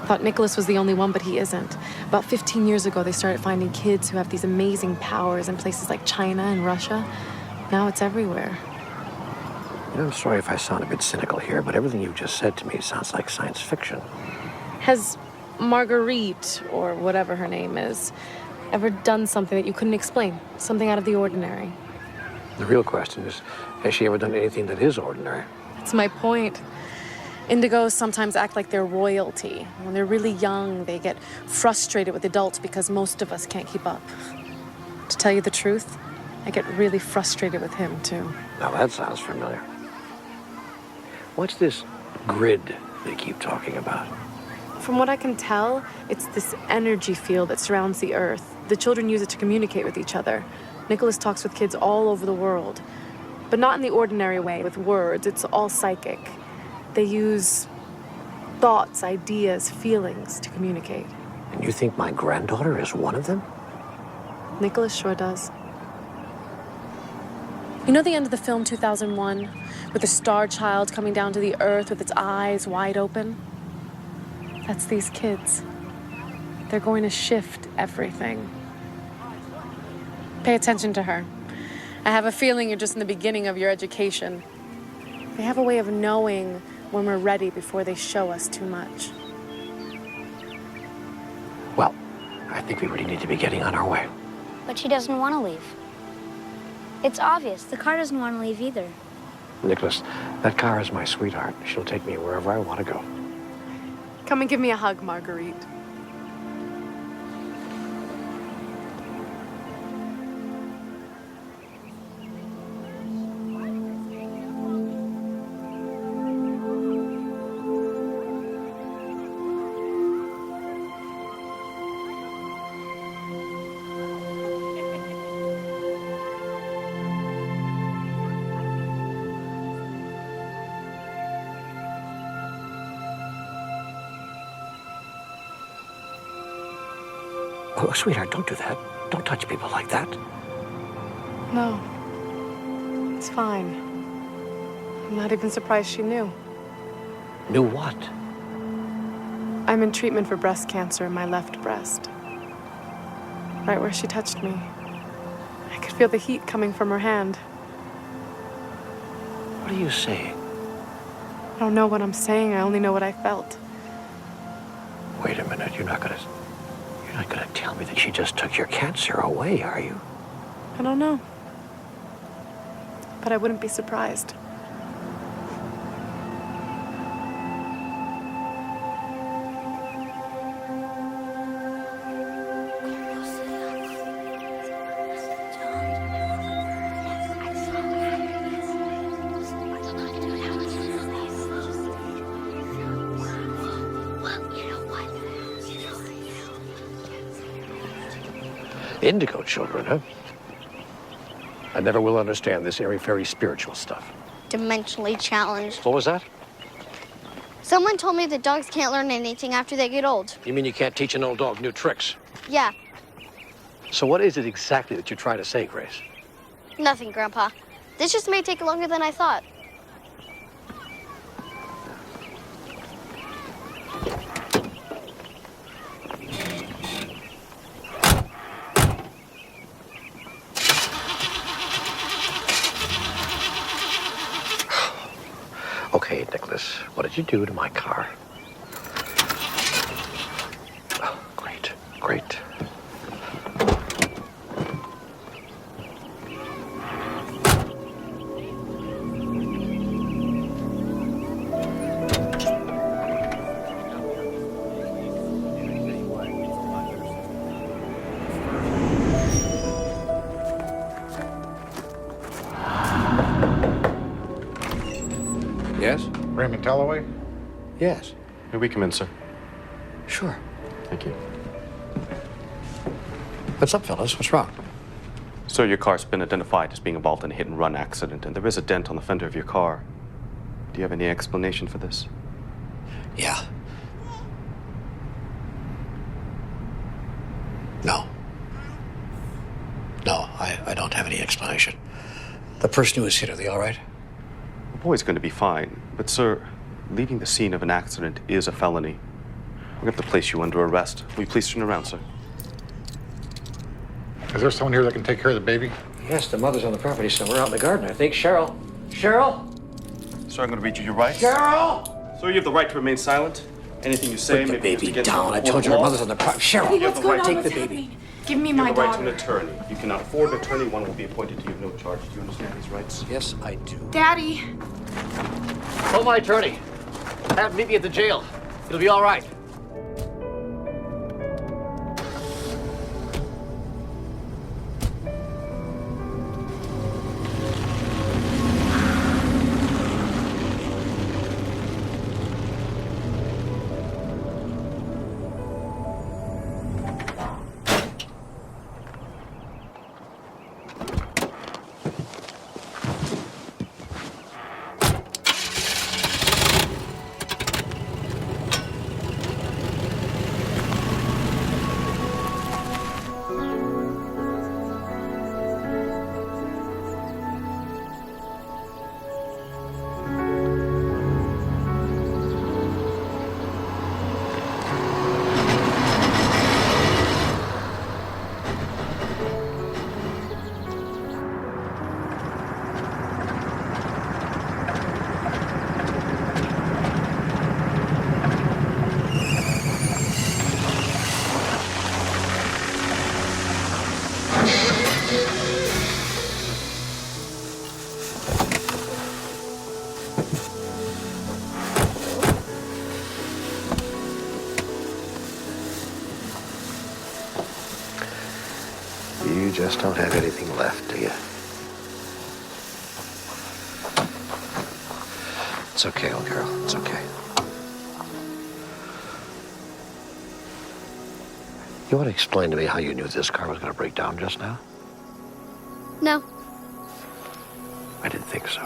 I thought Nicholas was the only one, but he isn't. About 15 years ago, they started finding kids who have these amazing powers in places like China and Russia. Now it's everywhere. You know, I'm sorry if I sound a bit cynical here, but everything you just said to me sounds like science fiction. Has Marguerite, or whatever her name is, ever done something that you couldn't explain? Something out of the ordinary? The real question is, has she ever done anything that is ordinary? That's my point. Indigos sometimes act like they're royalty. When they're really young, they get frustrated with adults because most of us can't keep up. To tell you the truth, I get really frustrated with him, too. Now that sounds familiar. What's this grid they keep talking about? From what I can tell, it's this energy field that surrounds the Earth. The children use it to communicate with each other. Nicholas talks with kids all over the world, but not in the ordinary way, with words. It's all psychic. They use thoughts, ideas, feelings to communicate. And you think my granddaughter is one of them? Nicholas sure does. You know the end of the film 2001, with the star child coming down to the Earth with its eyes wide open? That's these kids. They're going to shift everything. Pay attention to her. I have a feeling you're just in the beginning of your education. They have a way of knowing when we're ready before they show us too much. Well, I think we really need to be getting on our way. But she doesn't want to leave. It's obvious. The car doesn't want to leave either. Nicholas, that car is my sweetheart. She'll take me wherever I want to go. Come and give me a hug, Marguerite. Oh, sweetheart, don't do that. Don't touch people like that. No. It's fine. I'm not even surprised she knew. Knew what? I'm in treatment for breast cancer in my left breast. Right where she touched me. I could feel the heat coming from her hand. What are you saying? I don't know what I'm saying. I only know what I felt. Wait a minute. You're not gonna tell me that she just took your cancer away, are you? I don't know. But I wouldn't be surprised. Indigo children, huh? I never will understand this airy-fairy spiritual stuff. Dimensionally challenged. What was that? Someone told me that dogs can't learn anything after they get old. You mean you can't teach an old dog new tricks? Yeah, So what is it exactly that you're trying to say, Grace? nothing, Grandpa. This just may take longer than I thought. Nicholas, what did you do to my car? Oh, great, great. Yes? Raymond Talloway? Yes. May we come in, sir? Sure. Thank you. What's up, fellas? What's wrong? Sir, your car's been identified as being involved in a hit-and-run accident, and there is a dent on the fender of your car. Do you have any explanation for this? Yeah. No. No, I don't have any explanation. The person who was hit, are they all right? The boy's going to be fine, but sir, leaving the scene of an accident is a felony. We're going to have to place you under arrest. Will you please turn around, sir? Is there someone here that can take care of the baby? Yes, the mother's on the property somewhere out in the garden, I think. Cheryl? Cheryl? Sir, I'm going to read you your rights. Cheryl! Sir, you have the right to remain silent. Anything you say Put the may be used baby against down. you I in a told court you of her law. mother's on the property. Cheryl! You have the right to take the baby. Give me You my have the right to daughter. an attorney. You cannot afford an attorney. One will be appointed to you of no charge. Do you understand these rights? Yes, I do. Daddy. Call my attorney. Have him meet me at the jail. It'll be all right. You just don't have anything left, do you? It's okay, old girl. It's okay. You want to explain to me how you knew this car was going to break down just now? No. I didn't think so.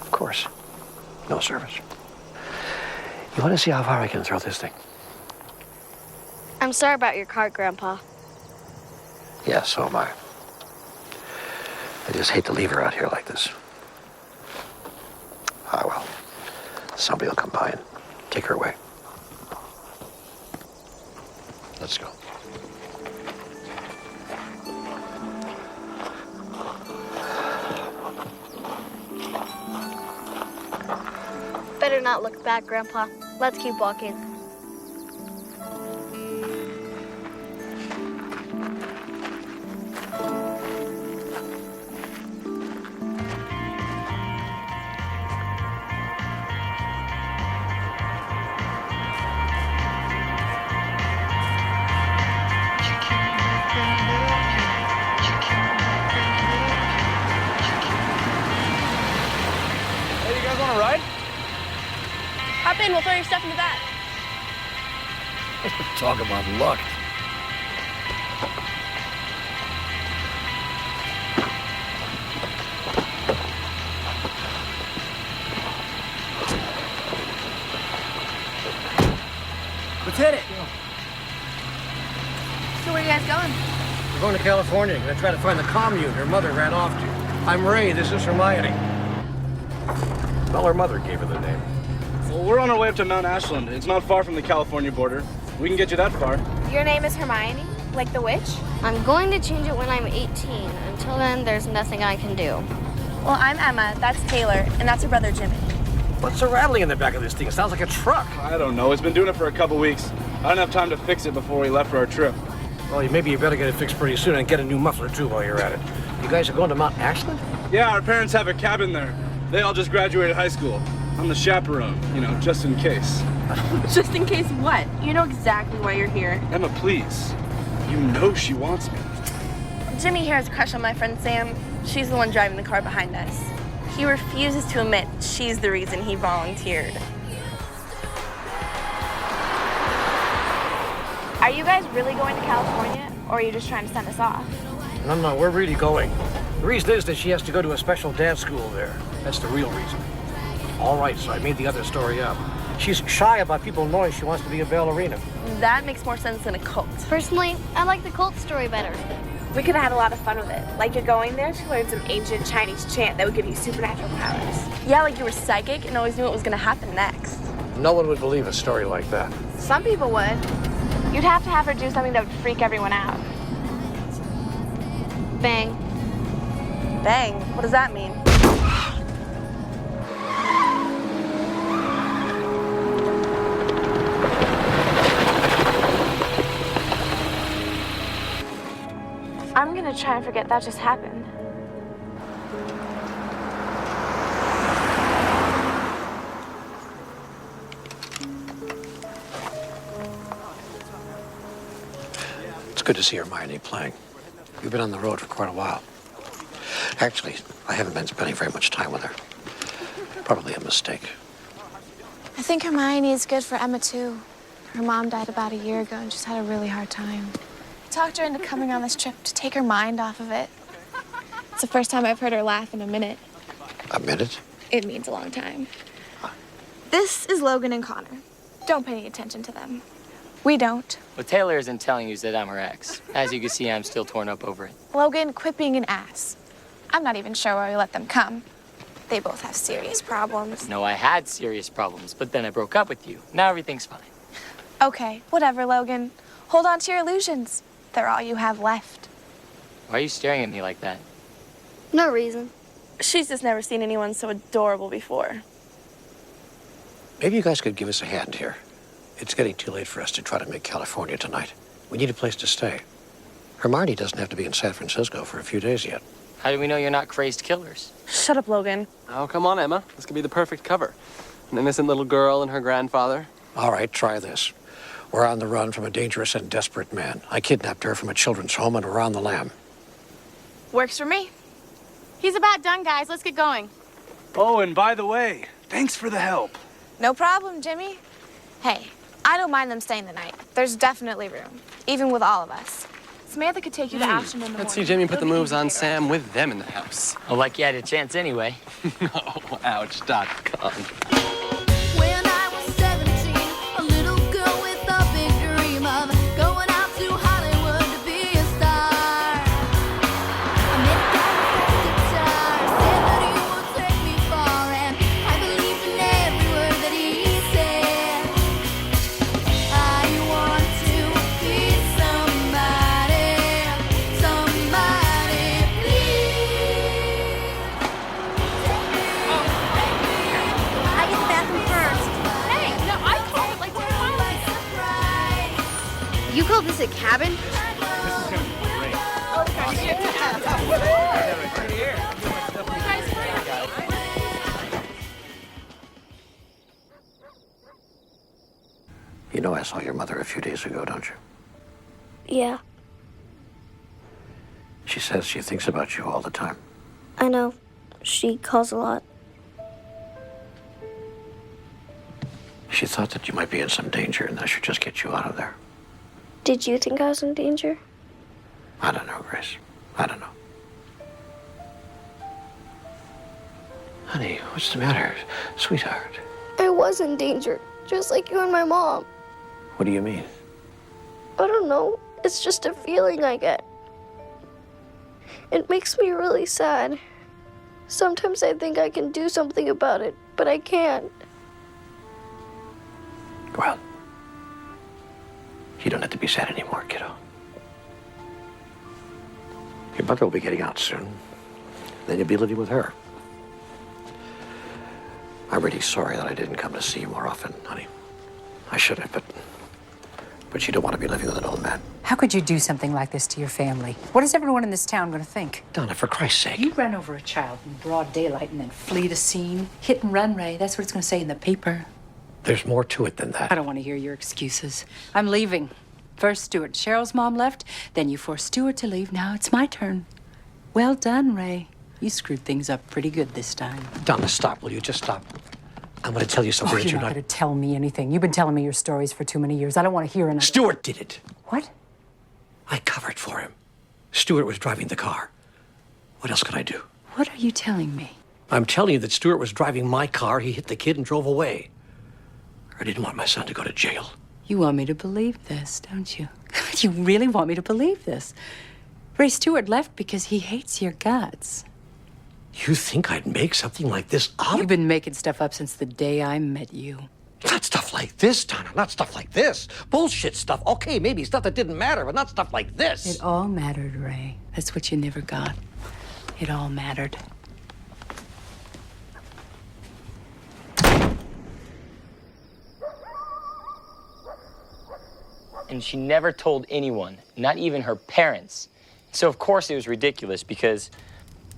Of course. No service. You want to see how far I can throw this thing? I'm sorry about your car, Grandpa. Yeah, so am I. I just hate to leave her out here like this. Ah, well. Somebody will come by and take her away. Let's go. Better not look back, Grandpa. Let's keep walking. Hey, you guys want to ride? Hop in, we'll throw your stuff in the back. Talk about luck. Let's hit it. So where are you guys going? We're going to California. We're going to try to find the commune her mother ran off to. I'm Ray. This is Hermione. Well, her mother gave her the name. Well, we're on our way up to Mount Ashland. It's not far from the California border. We can get you that far. Your name is Hermione? Like the witch? I'm going to change it when I'm 18. Until then, there's nothing I can do. Well, I'm Emma, that's Taylor, and that's her brother Jimmy. What's the rattling in the back of this thing? It sounds like a truck. I don't know. It's been doing it for a couple weeks. I didn't have time to fix it before we left for our trip. Well, maybe you better get it fixed pretty soon and get a new muffler, too, while you're at it. You guys are going to Mount Ashland? Yeah, our parents have a cabin there. They all just graduated high school. I'm the chaperone, you know, just in case. Just in case what? You know exactly why you're here. Emma, please. You know she wants me. Jimmy here has a crush on my friend Sam. She's the one driving the car behind us. He refuses to admit she's the reason he volunteered. Are you guys really going to California, or are you just trying to send us off? No, we're really going. The reason is that she has to go to a special dance school there. That's the real reason. All right, so I made the other story up. She's shy about people knowing she wants to be a ballerina. That makes more sense than a cult. Personally, I like the cult story better. We could have had a lot of fun with it. Like you're going there to learn some ancient Chinese chant that would give you supernatural powers. Yeah, like you were psychic and always knew what was going to happen next. No one would believe a story like that. Some people would. You'd have to have her do something that would freak everyone out. Bang. Bang? What does that mean? I'm gonna try and forget that just happened. It's good to see Hermione playing. We've been on the road for quite a while. Actually, I haven't been spending very much time with her. Probably a mistake. I think Hermione is good for Emma, too. Her mom died about a year ago and she's had a really hard time. I talked her into coming on this trip to take her mind off of it. It's the first time I've heard her laugh in a minute. A minute? It means a long time. This is Logan and Connor. Don't pay any attention to them. We don't. Well, Taylor isn't telling you that I'm her ex. As you can see, I'm still torn up over it. Logan, quit being an ass. I'm not even sure why we let them come. They both have serious problems. No, I had serious problems, but then I broke up with you. Now everything's fine. Okay, whatever, Logan. Hold on to your illusions. They're all you have left. Why are you staring at me like that? No reason. She's just never seen anyone so adorable before. Maybe you guys could give us a hand here. It's getting too late for us to try to make California tonight. We need a place to stay. Hermione doesn't have to be in San Francisco for a few days yet. How do we know you're not crazed killers? Shut up, Logan. Oh, come on, Emma. This could be the perfect cover. An innocent little girl and her grandfather. All right, try this. We're on the run from a dangerous and desperate man. I kidnapped her from a children's home and we're on the lam. Works for me. He's about done, guys. Let's get going. Oh, and by the way, thanks for the help. No problem, Jimmy. Hey, I don't mind them staying the night. There's definitely room, even with all of us. Samantha could take you to Ashland in the morning. Let's see Jamie put the moves on Sam with them in the house. Well, like you had a chance anyway. Oh, ouch.com. When I was 17, a little girl with a big dream of going out to Hollywood to be a star. I met a guy with a guitar, said that he would take me far, and I believed in every word that he said. I want to be somebody, please. I get the bathroom first. Hey, no, I called it like 10 miles. You call this a cabin? You know I saw your mother a few days ago, don't you? Yeah, She says she thinks about you all the time. I know. She calls a lot. She thought that you might be in some danger and I should just get you out of there. Did you think I was in danger? I don't know, Grace. I don't know. Honey, what's the matter? Sweetheart. I was in danger, just like you and my mom. What do you mean? I don't know. It's just a feeling I get. It makes me really sad. Sometimes I think I can do something about it, but I can't. Well, you don't have to be sad anymore, kiddo. Your mother will be getting out soon. Then you'll be living with her. I'm really sorry that I didn't come to see you more often, honey. I should have, but you don't want to be living with an old man. How could you do something like this to your family? What is everyone in this town going to think? Donna, for Christ's sake. You ran over a child in broad daylight and then flee the scene. Hit and run, Ray. That's what it's going to say in the paper. There's more to it than that. I don't want to hear your excuses. I'm leaving. First Stuart. Cheryl's mom left, then you forced Stuart to leave. Now it's my turn. Well done, Ray. You screwed things up pretty good this time. Donna, stop. Will you just stop? I'm going to tell you something that You're not going to tell me anything. You've been telling me your stories for too many years. I don't want to hear another. Stuart did it. What? I covered for him. Stuart was driving the car. What else could I do? What are you telling me? I'm telling you that Stuart was driving my car. He hit the kid and drove away. I didn't want my son to go to jail. You want me to believe this, don't you? You really want me to believe this? Ray Stewart left because he hates your guts. You think I'd make something like this up? You've been making stuff up since the day I met you. Not stuff like this, Donna. Not stuff like this. Bullshit stuff. Okay, maybe stuff that didn't matter, but not stuff like this. It all mattered, Ray. That's what you never got. It all mattered. And she never told anyone, not even her parents. So of course it was ridiculous because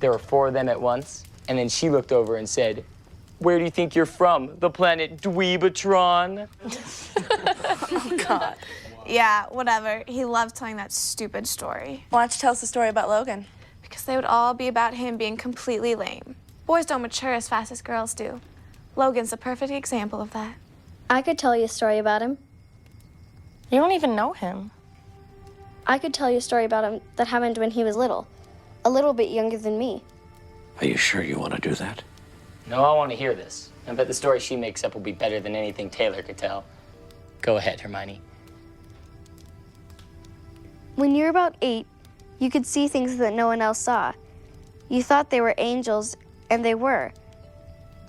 there were 4 of them at once, and then she looked over and said, "Where do you think you're from? The planet Dweebatron?" Oh, God. Yeah, whatever. He loved telling that stupid story. Why don't you tell us the story about Logan? Because they would all be about him being completely lame. Boys don't mature as fast as girls do. Logan's a perfect example of that. I could tell you a story about him. You don't even know him. I could tell you a story about him that happened when he was little. A little bit younger than me. Are you sure you want to do that? No, I want to hear this. I bet the story she makes up will be better than anything Taylor could tell. Go ahead, Hermione. When you were about 8, you could see things that no one else saw. You thought they were angels, and they were.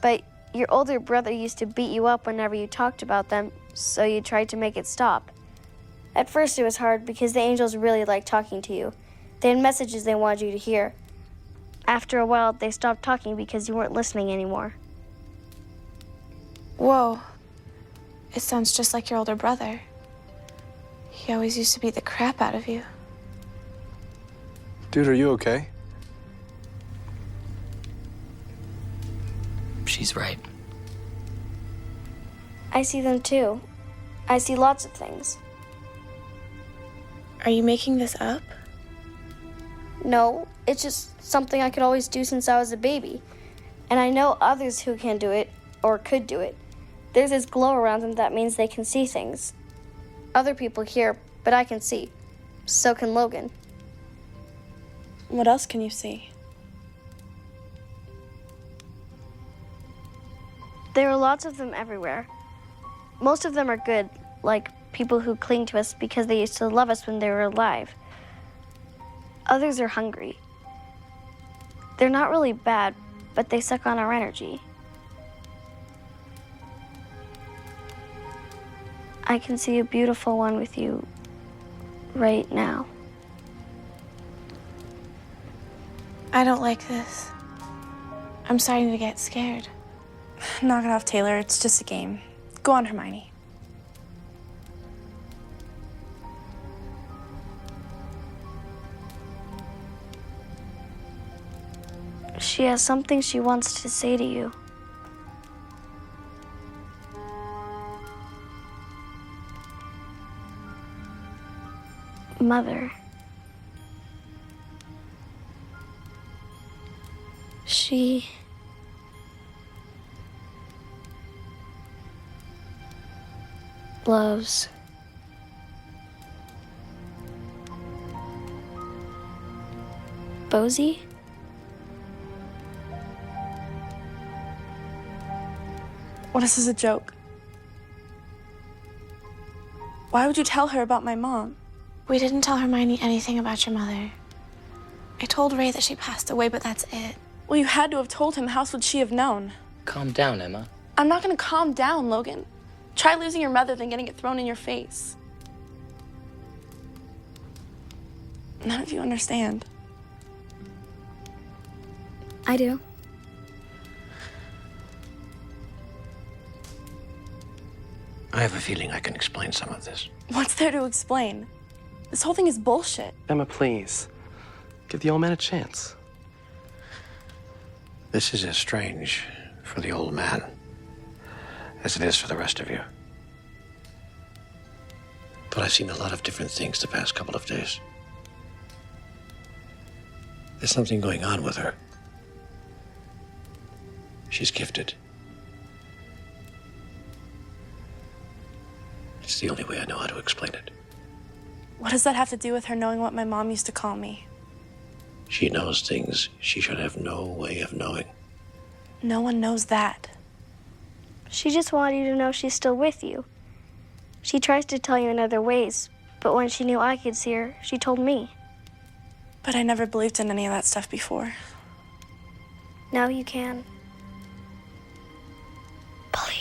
But your older brother used to beat you up whenever you talked about them, so you tried to make it stop. At first it was hard because the angels really liked talking to you. They had messages they wanted you to hear. After a while, they stopped talking because you weren't listening anymore. Whoa. It sounds just like your older brother. He always used to beat the crap out of you. Dude, are you okay? She's right. I see them too. I see lots of things. Are you making this up? No, it's just something I could always do since I was a baby. And I know others who can do it, or could do it. There's this glow around them that means they can see things. Other people hear, but I can see. So can Logan. What else can you see? There are lots of them everywhere. Most of them are good, like people who cling to us because they used to love us when they were alive. Others are hungry. They're not really bad, but they suck on our energy. I can see a beautiful one with you right now. I don't like this. I'm starting to get scared. Knock it off, Taylor. It's just a game. Go on, Hermione. She has something she wants to say to you. Mother. She loves Bosie? What if this is a joke? Why would you tell her about my mom? We didn't tell Hermione anything about your mother. I told Ray that she passed away, but that's it. Well, you had to have told him. How else would she have known? Calm down, Emma. I'm not gonna calm down, Logan. Try losing your mother than getting it thrown in your face. None of you understand. I do. I have a feeling I can explain some of this. What's there to explain? This whole thing is bullshit. Emma, please. Give the old man a chance. This is as strange for the old man as it is for the rest of you. But I've seen a lot of different things the past couple of days. There's something going on with her. She's gifted. It's the only way I know how to explain it. What does that have to do with her knowing what my mom used to call me? She knows things she should have no way of knowing. No one knows that. She just wanted you to know she's still with you. She tries to tell you in other ways, but when she knew I could see her, she told me. But I never believed in any of that stuff before. Now you can. Believe.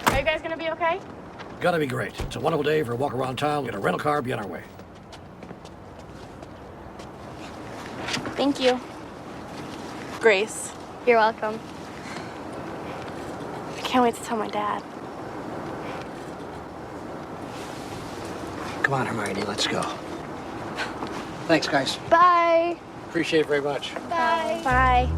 Are you guys gonna be okay? Gotta be great. It's a wonderful day for a walk around town, get a rental car, be on our way. Thank you. Grace. You're welcome. I can't wait to tell my dad. Come on, Hermione, let's go. Thanks, guys. Bye. Appreciate it very much. Bye. Bye.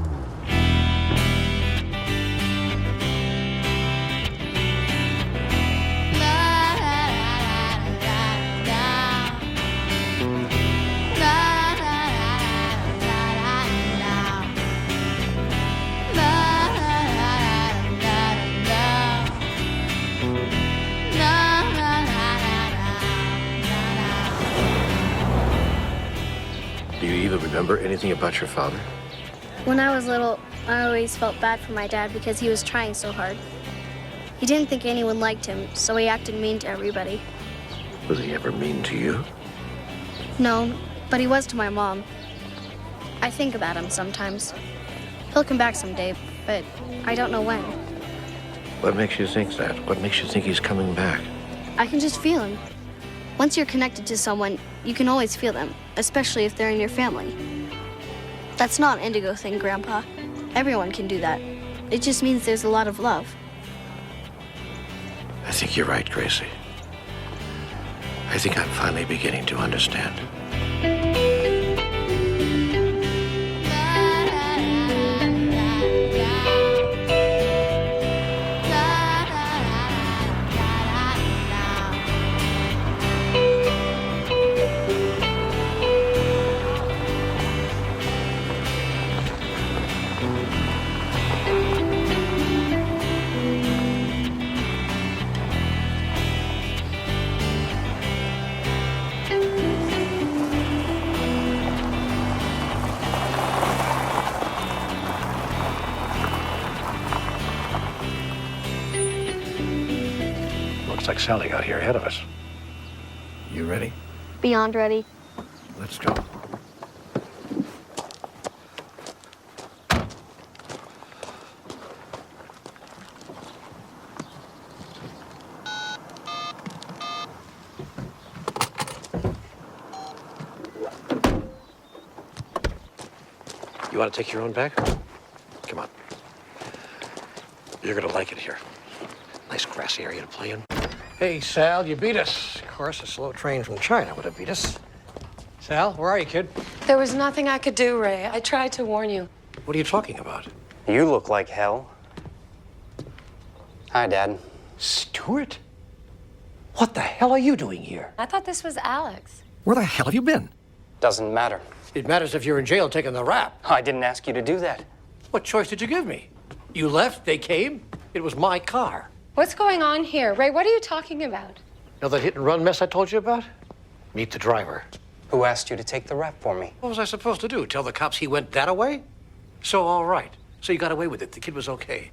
Do you even remember anything about your father? When I was little, I always felt bad for my dad because he was trying so hard. He didn't think anyone liked him, so he acted mean to everybody. Was he ever mean to you? No, but he was to my mom. I think about him sometimes. He'll come back someday, but I don't know when. What makes you think that? What makes you think he's coming back? I can just feel him. Once you're connected to someone, you can always feel them, especially if they're in your family. That's not an Indigo thing, Grandpa. Everyone can do that. It just means there's a lot of love. I think you're right, Gracie. I think I'm finally beginning to understand. Looks like Sally got here ahead of us. You ready? Beyond ready. Let's go. You want to take your own bag? Come on. You're gonna like it here. Nice grassy area to play in. Hey, Sal, you beat us. Of course, a slow train from China would have beat us. Sal, where are you, kid? There was nothing I could do, Ray. I tried to warn you. What are you talking about? You look like hell. Hi, Dad. Stuart? What the hell are you doing here? I thought this was Alex. Where the hell have you been? Doesn't matter. It matters if you're in jail taking the rap. I didn't ask you to do that. What choice did you give me? You left, they came. It was my car. What's going on here? Ray, what are you talking about? Know that hit and run mess I told you about? Meet the driver. Who asked you to take the rap for me? What was I supposed to do? Tell the cops he went that away? So, all right. So you got away with it. The kid was okay.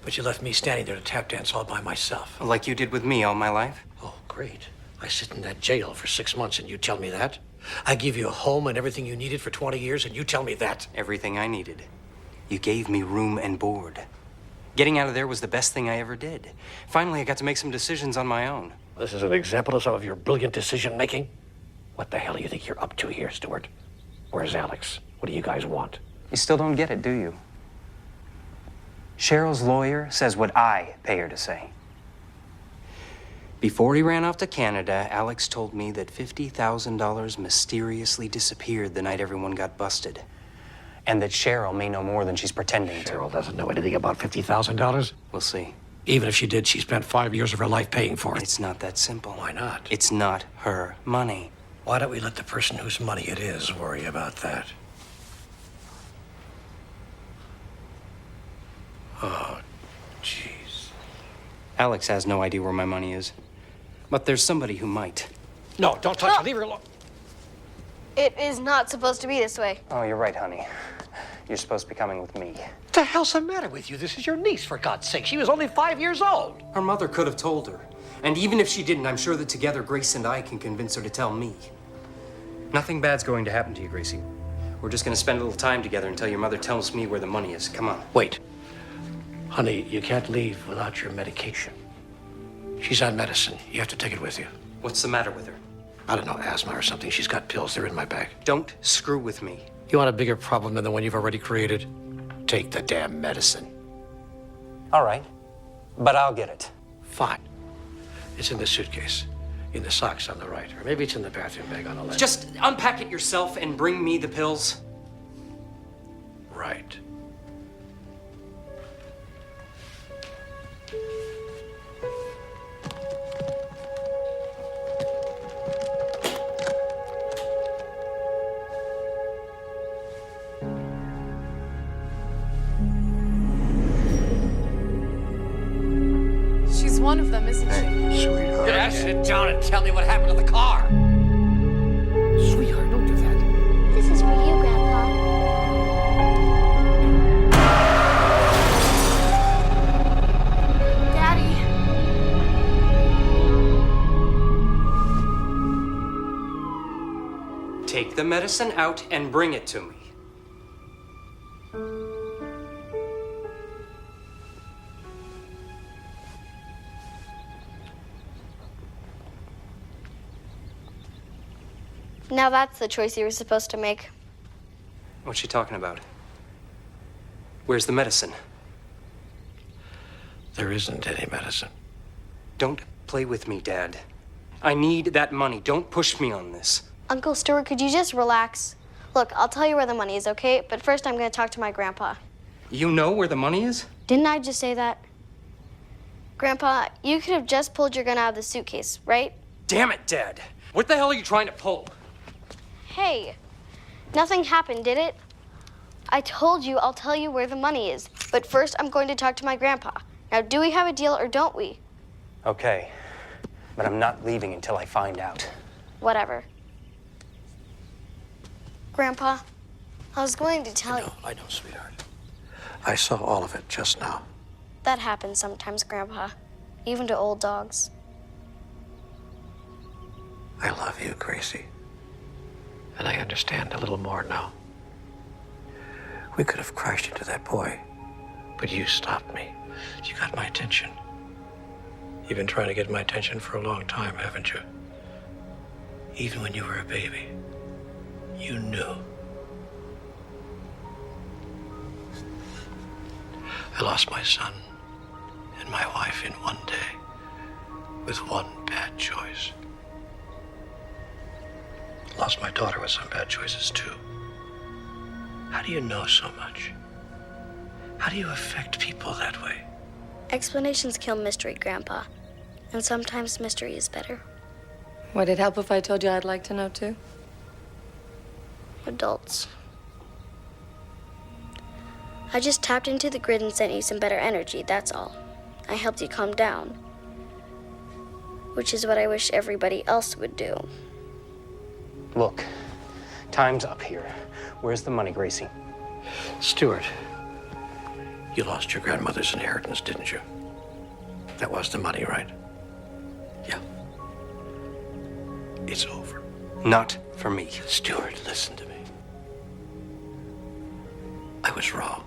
But you left me standing there to tap dance all by myself. Like you did with me all my life? Oh, great. I sit in that jail for 6 months and you tell me that? I give you a home and everything you needed for 20 years and you tell me that? Everything I needed. You gave me room and board. Getting out of there was the best thing I ever did. Finally, I got to make some decisions on my own. This is an example of some of your brilliant decision-making? What the hell do you think you're up to here, Stuart? Where's Alex? What do you guys want? You still don't get it, do you? Cheryl's lawyer says what I pay her to say. Before he ran off to Canada, Alex told me that $50,000 mysteriously disappeared the night everyone got busted. And that Cheryl may know more than she's pretending to. Cheryl doesn't know anything about $50,000. We'll see. Even if she did, she spent 5 years of her life paying for it. It's not that simple. Why not? It's not her money. Why don't we let the person whose money it is worry about that? Oh, jeez. Alex has no idea where my money is. But there's somebody who might. No, don't touch her. Leave her alone. It is not supposed to be this way. Oh, you're right, honey. You're supposed to be coming with me. What the hell's the matter with you? This is your niece, for God's sake. She was only 5 years old. Her mother could have told her. And even if she didn't, I'm sure that together Grace and I can convince her to tell me. Nothing bad's going to happen to you, Gracie. We're just going to spend a little time together until your mother tells me where the money is. Come on. Wait. Honey, you can't leave without your medication. She's on medicine. You have to take it with you. What's the matter with her? I don't know, asthma or something. She's got pills. They're in my bag. Don't screw with me. You want a bigger problem than the one you've already created? Take the damn medicine. All right. But I'll get it. Fine. It's in the suitcase. In the socks on the right. Or maybe it's in the bathroom bag on the left. Just unpack it yourself and bring me the pills. Right. She's one of them, isn't she? Sweetheart. Yeah, sit down and tell me what happened to the car. Sweetheart, don't do that. This is for you, Grandpa. Daddy. Take the medicine out and bring it to me. Now that's the choice you were supposed to make. What's she talking about? Where's the medicine? There isn't any medicine. Don't play with me, Dad. I need that money. Don't push me on this. Uncle Stuart, could you just relax? Look, I'll tell you where the money is, okay? But first I'm going to talk to my grandpa. You know where the money is? Didn't I just say that? Grandpa, you could have just pulled your gun out of the suitcase, right? Damn it, Dad. What the hell are you trying to pull? Hey, nothing happened, did it? I told you I'll tell you where the money is. But first I'm going to talk to my grandpa. Now, do we have a deal or don't we? Okay, but I'm not leaving until I find out. Whatever. Grandpa, I was going to tell you. I know, sweetheart. I saw all of it just now. That happens sometimes, Grandpa. Even to old dogs. I love you, Gracie. And I understand a little more now. We could have crashed into that boy, but you stopped me. You got my attention. You've been trying to get my attention for a long time, haven't you? Even when you were a baby, you knew. I lost my son and my wife in one day with one bad choice. Lost my daughter with some bad choices, too. How do you know so much? How do you affect people that way? Explanations kill mystery, Grandpa. And sometimes mystery is better. Would it help if I told you I'd like to know too? Adults. I just tapped into the grid and sent you some better energy, that's all. I helped you calm down. Which is what I wish everybody else would do. Look, time's up here. Where's the money, Gracie? Stuart, you lost your grandmother's inheritance, didn't you? That was the money, right? Yeah. It's over. Not for me. Stuart, listen to me. I was wrong.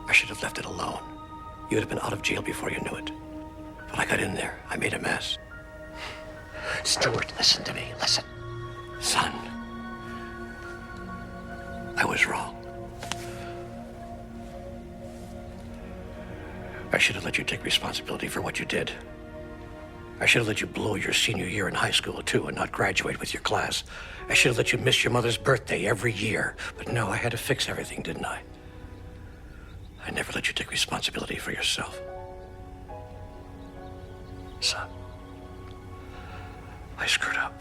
I should have left it alone. You would have been out of jail before you knew it. But I got in there. I made a mess. Stuart, listen to me. Listen. Son, I was wrong. I should have let you take responsibility for what you did. I should have let you blow your senior year in high school, too, and not graduate with your class. I should have let you miss your mother's birthday every year. But no, I had to fix everything, didn't I? I never let you take responsibility for yourself. Son, I screwed up.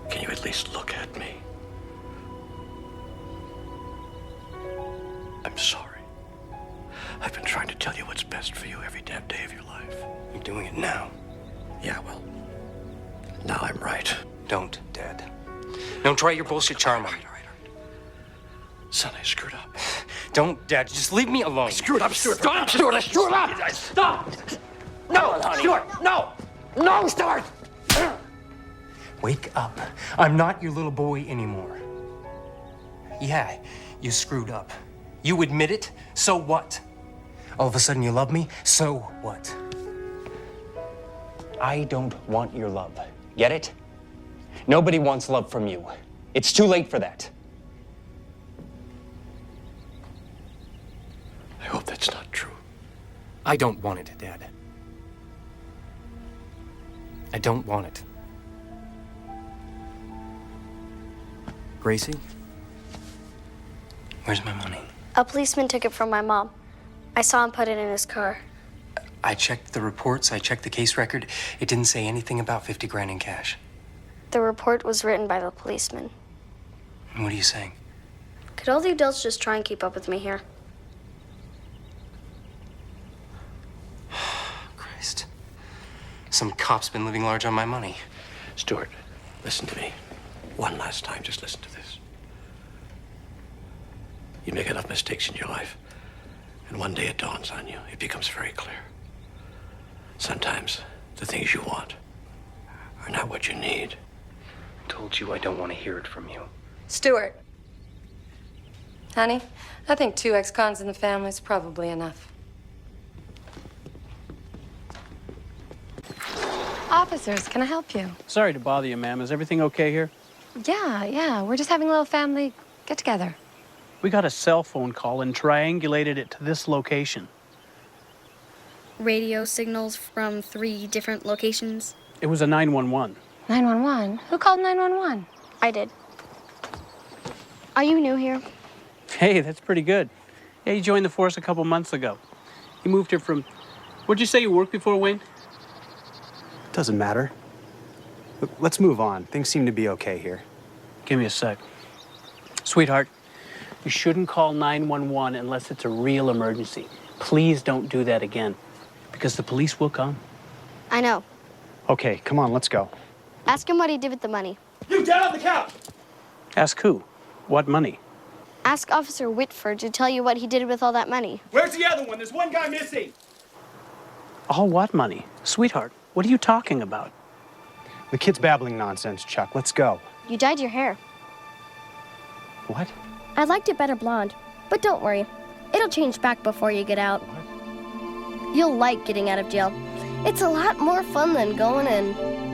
Can you at least look at me? I'm sorry. I've been trying to tell you what's best for you every damn day of your life. You're doing it now. Yeah, well, now I'm right. Don't, Dad. Don't try your bullshit charm on me. Son, I screwed up. Don't, Dad. Just leave me alone. I screwed up, Stuart. Stop! Stuart, I screwed up! Stop! No, Stuart, no! No, Stuart! Wake up. I'm not your little boy anymore. Yeah, you screwed up. You admit it, so what? All of a sudden you love me, so what? I don't want your love. Get it? Nobody wants love from you. It's too late for that. I hope that's not true. I don't want it, Dad. I don't want it. Gracie? Where's my money? A policeman took it from my mom. I saw him put it in his car. I checked the reports, I checked the case record. It didn't say anything about 50 grand in cash. The report was written by the policeman. What are you saying? Could all the adults just try and keep up with me here? Christ. Some cop's been living large on my money. Stuart, listen to me. One last time, just listen to this. You make enough mistakes in your life, and one day it dawns on you. It becomes very clear. Sometimes the things you want are not what you need. I told you I don't want to hear it from you. Stuart. Honey, I think 2 ex-cons in the family is probably enough. Officers, can I help you? Sorry to bother you, ma'am. Is everything okay here? Yeah. We're just having a little family get-together. We got a cell phone call and triangulated it to this location. Radio signals from 3 different locations. It was a 911. 911? Who called 911? I did. Are you new here? Hey, that's pretty good. Yeah, you joined the force a couple months ago. You moved here from... Where'd you say you worked before, Wayne? Doesn't matter. Look, let's move on. Things seem to be okay here. Give me a sec. Sweetheart, you shouldn't call 911 unless it's a real emergency. Please don't do that again, because the police will come. I know. Okay, come on, let's go. Ask him what he did with the money. You down on the couch! Ask who? What money? Ask Officer Whitford to tell you what he did with all that money. Where's the other one? There's one guy missing. All what money? Sweetheart, what are you talking about? The kid's babbling nonsense, Chuck. Let's go. You dyed your hair. What? I liked it better blonde, but don't worry. It'll change back before you get out. You'll like getting out of jail. It's a lot more fun than going in.